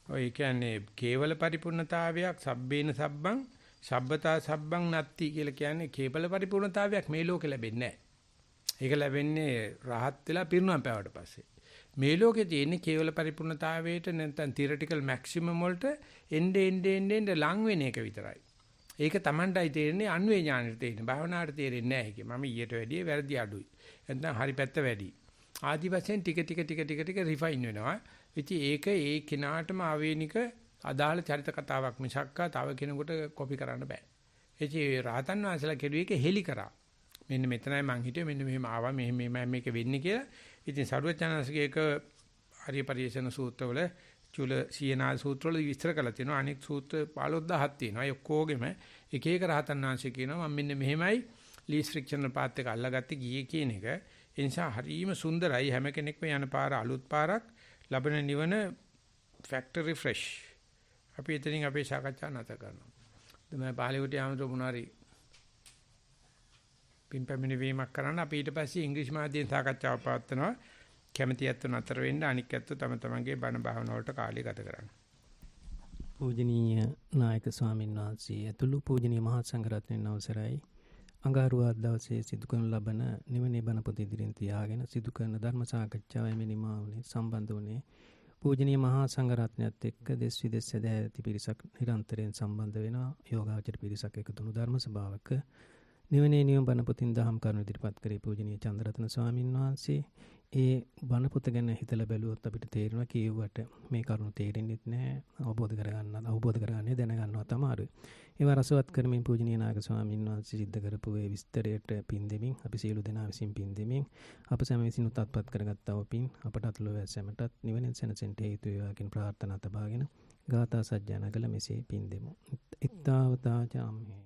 ඔය කියන්නේ කේවල පරිපූර්ණතාවයක් සබ්බේන සබ්බං සබ්බතා සබ්බං නත්ති කියලා කියන්නේ කේවල පරිපූර්ණතාවයක් මේ ලෝකෙ ලැබෙන්නේ නැහැ. ඒක ලැබෙන්නේ රහත් වෙලා පිරුණම් පෑවට පස්සේ. මේ ලෝකේ තියෙන්නේ කේවල පරිපූර්ණතාවයට නැත්නම් තියරිටිකල් මැක්සිමම් වලට එන්නේ ලං වෙන එක විතරයි. ඒක Tamanටයි තේරෙන්නේ අන්වේ ඥානෙට තේරෙන්නේ. භාවනාවට තේරෙන්නේ නැහැ ඒක. මම ඊට වැඩිය වැරදි අඩුයි. නැත්නම් හරි පැත්ත වැඩි. ආදි වශයෙන් ටික රිෆයින් වෙනවා. ඉතින් ඒක ඒ කෙනාටම ආවේනික අදාළ චරිත කතාවක් මිසක්කා තව කෙනෙකුට කොපි කරන්න බෑ. ඒ රහතන් වහන්සේලා කෙරුවේ ඒක හෙලි කරා. මෙන්න මෙතනයි මං හිතුවේ මෙන්න මෙහෙම ආවා මෙහෙම මේක වෙන්නේ කියලා. ඉතින් සරුවචනන්සේගේ එක ආර්ය පරිශන සූත්‍රවල චුල සීනාල් සූත්‍රවල විස්තර කරලා තියෙනවා. අනෙක් සූත්‍ර 15000ක් තියෙනවා. ඒ ඔක්කොගෙම එක එක රහතන් වහන්සේ කියනවා මම මෙන්න මෙහෙමයි ලීස් ෆ්‍රික්ෂනල් පාත් එක අල්ලගත්තේ ගියේ කියන එක. ඒ නිසා හරිම සුන්දරයි. හැම කෙනෙක්ම යන පාර අලුත් පාරක් ලබන නිවන ෆැක්ටරි ෆ්‍රෙෂ්. අපි එතනින් අපේ සාකච්ඡා නැත කරනවා. දැන් පාලියට යමු මොනාරි පින්පැමිණි වීමක් කරන්න අපි ඊට පස්සේ ඉංග්‍රීසි මාධ්‍යයෙන් සාකච්ඡාවක් පවත්වනවා. කැමැති ඇත්තෝ නතර වෙන්න අනික් ඇත්තෝ තම තමන්ගේ බණ භාවනාව වලට කාලය ගත කරන්න. පූජනීය නායක ස්වාමීන් වහන්සේ ඇතුළු පූජනීය මහා සංඝරත්නයන් අවසරයි. අඟහරුවා දවසේ සිදු කරන ලබන නිවනේ බණ පොත ඉදිරියෙන් තියාගෙන සිදු කරන ධර්ම සාකච්ඡාවයි මේ නිමාවනේ සම්බන්ධ වුණේ පූජනීය මහා සංඝරත්නයත් එක්ක දෙස් විදෙස් සදැහැති පිරිසක් නිරන්තරයෙන් සම්බන්ධ වෙනවා. යෝගාචර පිරිසක් එකතු වුණු ධර්ම සභාවක නිවනේ නියම බණ පොතින් දහම් කරුණු ඉදිරිපත් කරේ පූජනීය චන්ද්‍රරත්න ස්වාමීන් වහන්සේ. ඒ බණ පොත ගැන හිතලා බැලුවොත් අපිට තේරෙනවා කියුවට මේ කරුණු තේරෙන්නේ නැහැ. අවබෝධ කරගන්නේ දැනගන්නවා තමයි. ඒවා රසවත් කරමින් පූජනීය නායක ස්වාමීන් වහන්සේ සිද්ධ කරපු ඒ විස්තරයට පින් දෙමින් අපි සියලු දෙනා විසින් පින් දෙමින් අප සැම විසින් උත්පත් කරගත්තා වූ පින් අපට ලොව සැමටත් නිවනෙන් සැනසෙන්න හේතු වේවා කියන ප්‍රාර්ථනා තබාගෙන ගාථා සජ්ජායනා කළ මෙසේ පින් දෙමු. ittavata camhe